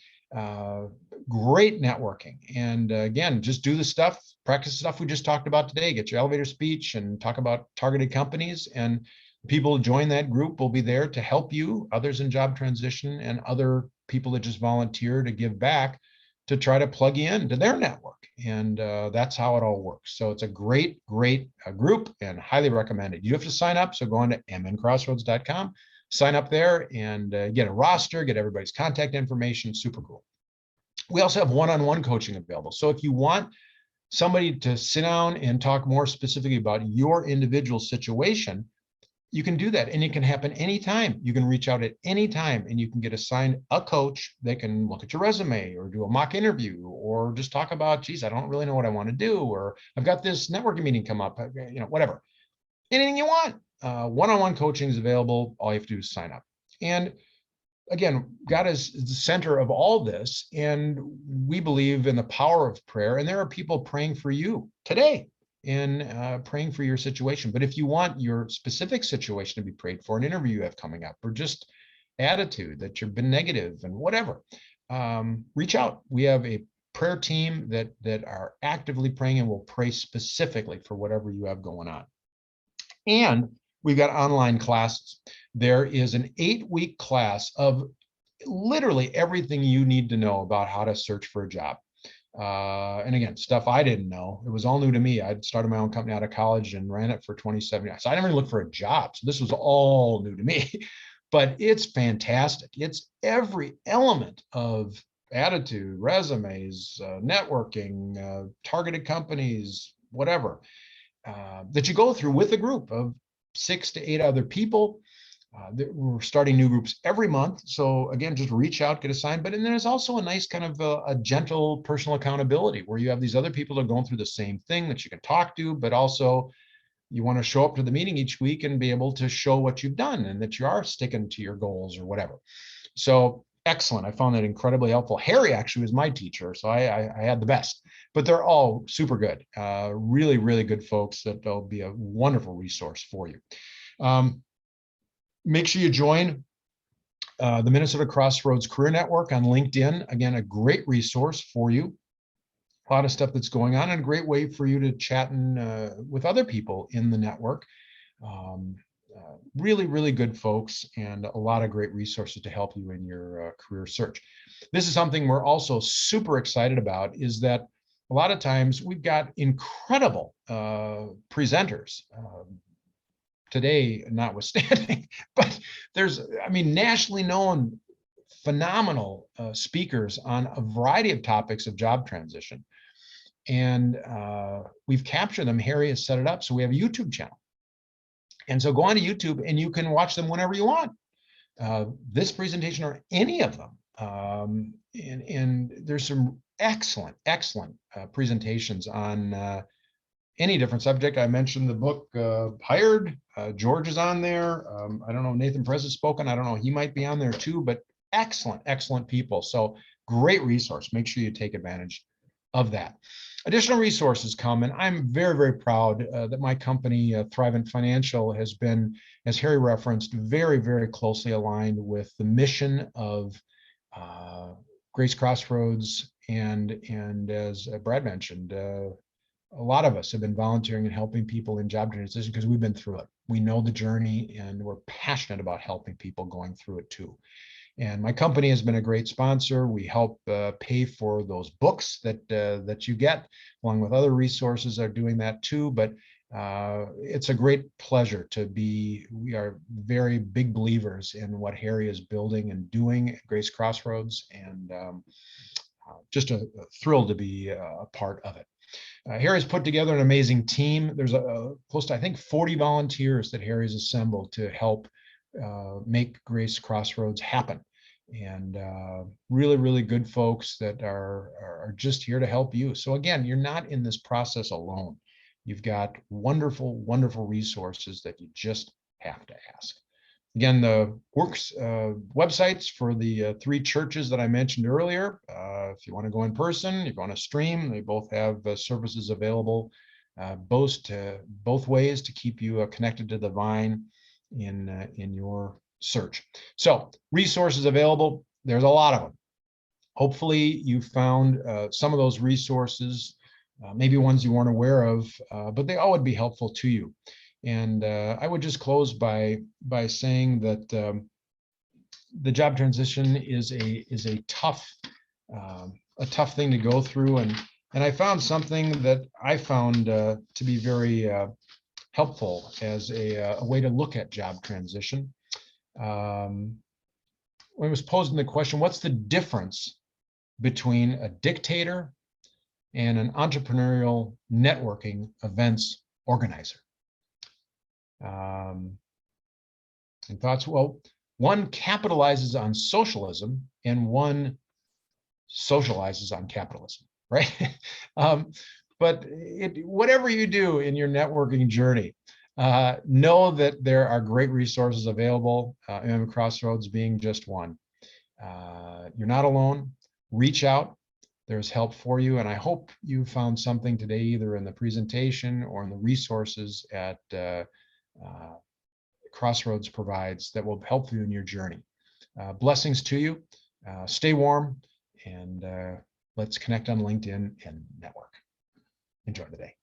C: great networking. And again, just do the stuff, practice the stuff we just talked about today. Get your elevator speech and talk about targeted companies. And people who join that group will be there to help you, others in job transition, and other people that just volunteer to give back to try to plug you into their network. And that's how it all works. So it's a great group and highly recommended. You have to sign up. So go on to mncrossroads.com, sign up there and get a roster, get everybody's contact information. Super cool. We also have one-on-one coaching available. So if you want somebody to sit down and talk more specifically about your individual situation, you can do that, and it can happen anytime. You can reach out at any time, and you can get assigned a coach that can look at your resume or do a mock interview, or just talk about, geez, I don't really know what I want to do, or I've got this networking meeting come up, whatever. Anything you want. One-on-one coaching is available. All you have to do is sign up. And again, God is the center of all this, and we believe in the power of prayer, and there are people praying for you today and praying for your situation. But if you want your specific situation to be prayed for, an interview you have coming up, or just attitude that you've been negative and whatever, reach out. We have a prayer team that are actively praying and will pray specifically for whatever you have going on. And we've got online classes. There is an 8-week class of literally everything you need to know about how to search for a job. And again, stuff I didn't know. It was all new to me. I'd started my own company out of college and ran it for 27 years. So I never looked for a job. So this was all new to me, but it's fantastic. It's every element of attitude, resumes, networking, targeted companies, whatever, that you go through with a group of 6 to 8 other people. We're starting new groups every month. So again, just reach out, get assigned. But and there's also a nice kind of a gentle personal accountability where you have these other people that are going through the same thing that you can talk to, but also you want to show up to the meeting each week and be able to show what you've done and that you are sticking to your goals or whatever. So excellent. I found that incredibly helpful. Harry actually was my teacher, so I had the best, but they're all super good. Really, really good folks that will be a wonderful resource for you. Make sure you join the Minnesota Crossroads Career Network on LinkedIn. Again, a great resource for you. A lot of stuff that's going on and a great way for you to chat with other people in the network. Really, really good folks and a lot of great resources to help you in your career search. This is something we're also super excited about, is that a lot of times we've got incredible presenters, today notwithstanding, but there's, nationally known, phenomenal speakers on a variety of topics of job transition. And we've captured them. Harry has set it up. So we have a YouTube channel. And so go on to YouTube and you can watch them whenever you want. This presentation or any of them. And there's some excellent presentations on any different subject. I mentioned the book Hired. George is on there. I don't know, Nathan Perez has spoken. I don't know, he might be on there too, but excellent people. So great resource. Make sure you take advantage of that. Additional resources come, and I'm very, very proud that my company, Thrivent Financial, has been, as Harry referenced, very, very closely aligned with the mission of Grace Crossroads. And as Brad mentioned, a lot of us have been volunteering and helping people in job transition because we've been through it. We know the journey and we're passionate about helping people going through it too. And my company has been a great sponsor. We help pay for those books that you get, along with other resources are doing that too. But it's a great pleasure to be, we are very big believers in what Harry is building and doing at Grace Crossroads, and just a thrill to be a part of it. Harry's put together an amazing team. There's close to, I think, 40 volunteers that Harry's assembled to help make Grace Crossroads happen. And really, really good folks that are just here to help you. So again, you're not in this process alone. You've got wonderful resources that you just have to ask. Again, the websites for the 3 churches that I mentioned earlier. If you want to go in person, if you want to stream, they both have services available, both ways to keep you connected to the vine in your search. So resources available, there's a lot of them. Hopefully you found some of those resources, maybe ones you weren't aware of, but they all would be helpful to you. And I would just close by saying that the job transition is a tough thing to go through, and I found something that I found to be very helpful as a way to look at job transition. When I was posing the question, what's the difference between a dictator and an entrepreneurial networking events organizer. And thoughts? Well, one capitalizes on socialism and one socializes on capitalism, right? But whatever you do in your networking journey, know that there are great resources available, Crossroads being just one. You're not alone. Reach out. There's help for you. And I hope you found something today, either in the presentation or in the resources at Crossroads provides, that will help you in your journey. Blessings to you. Stay warm, and let's connect on LinkedIn and network. Enjoy the day.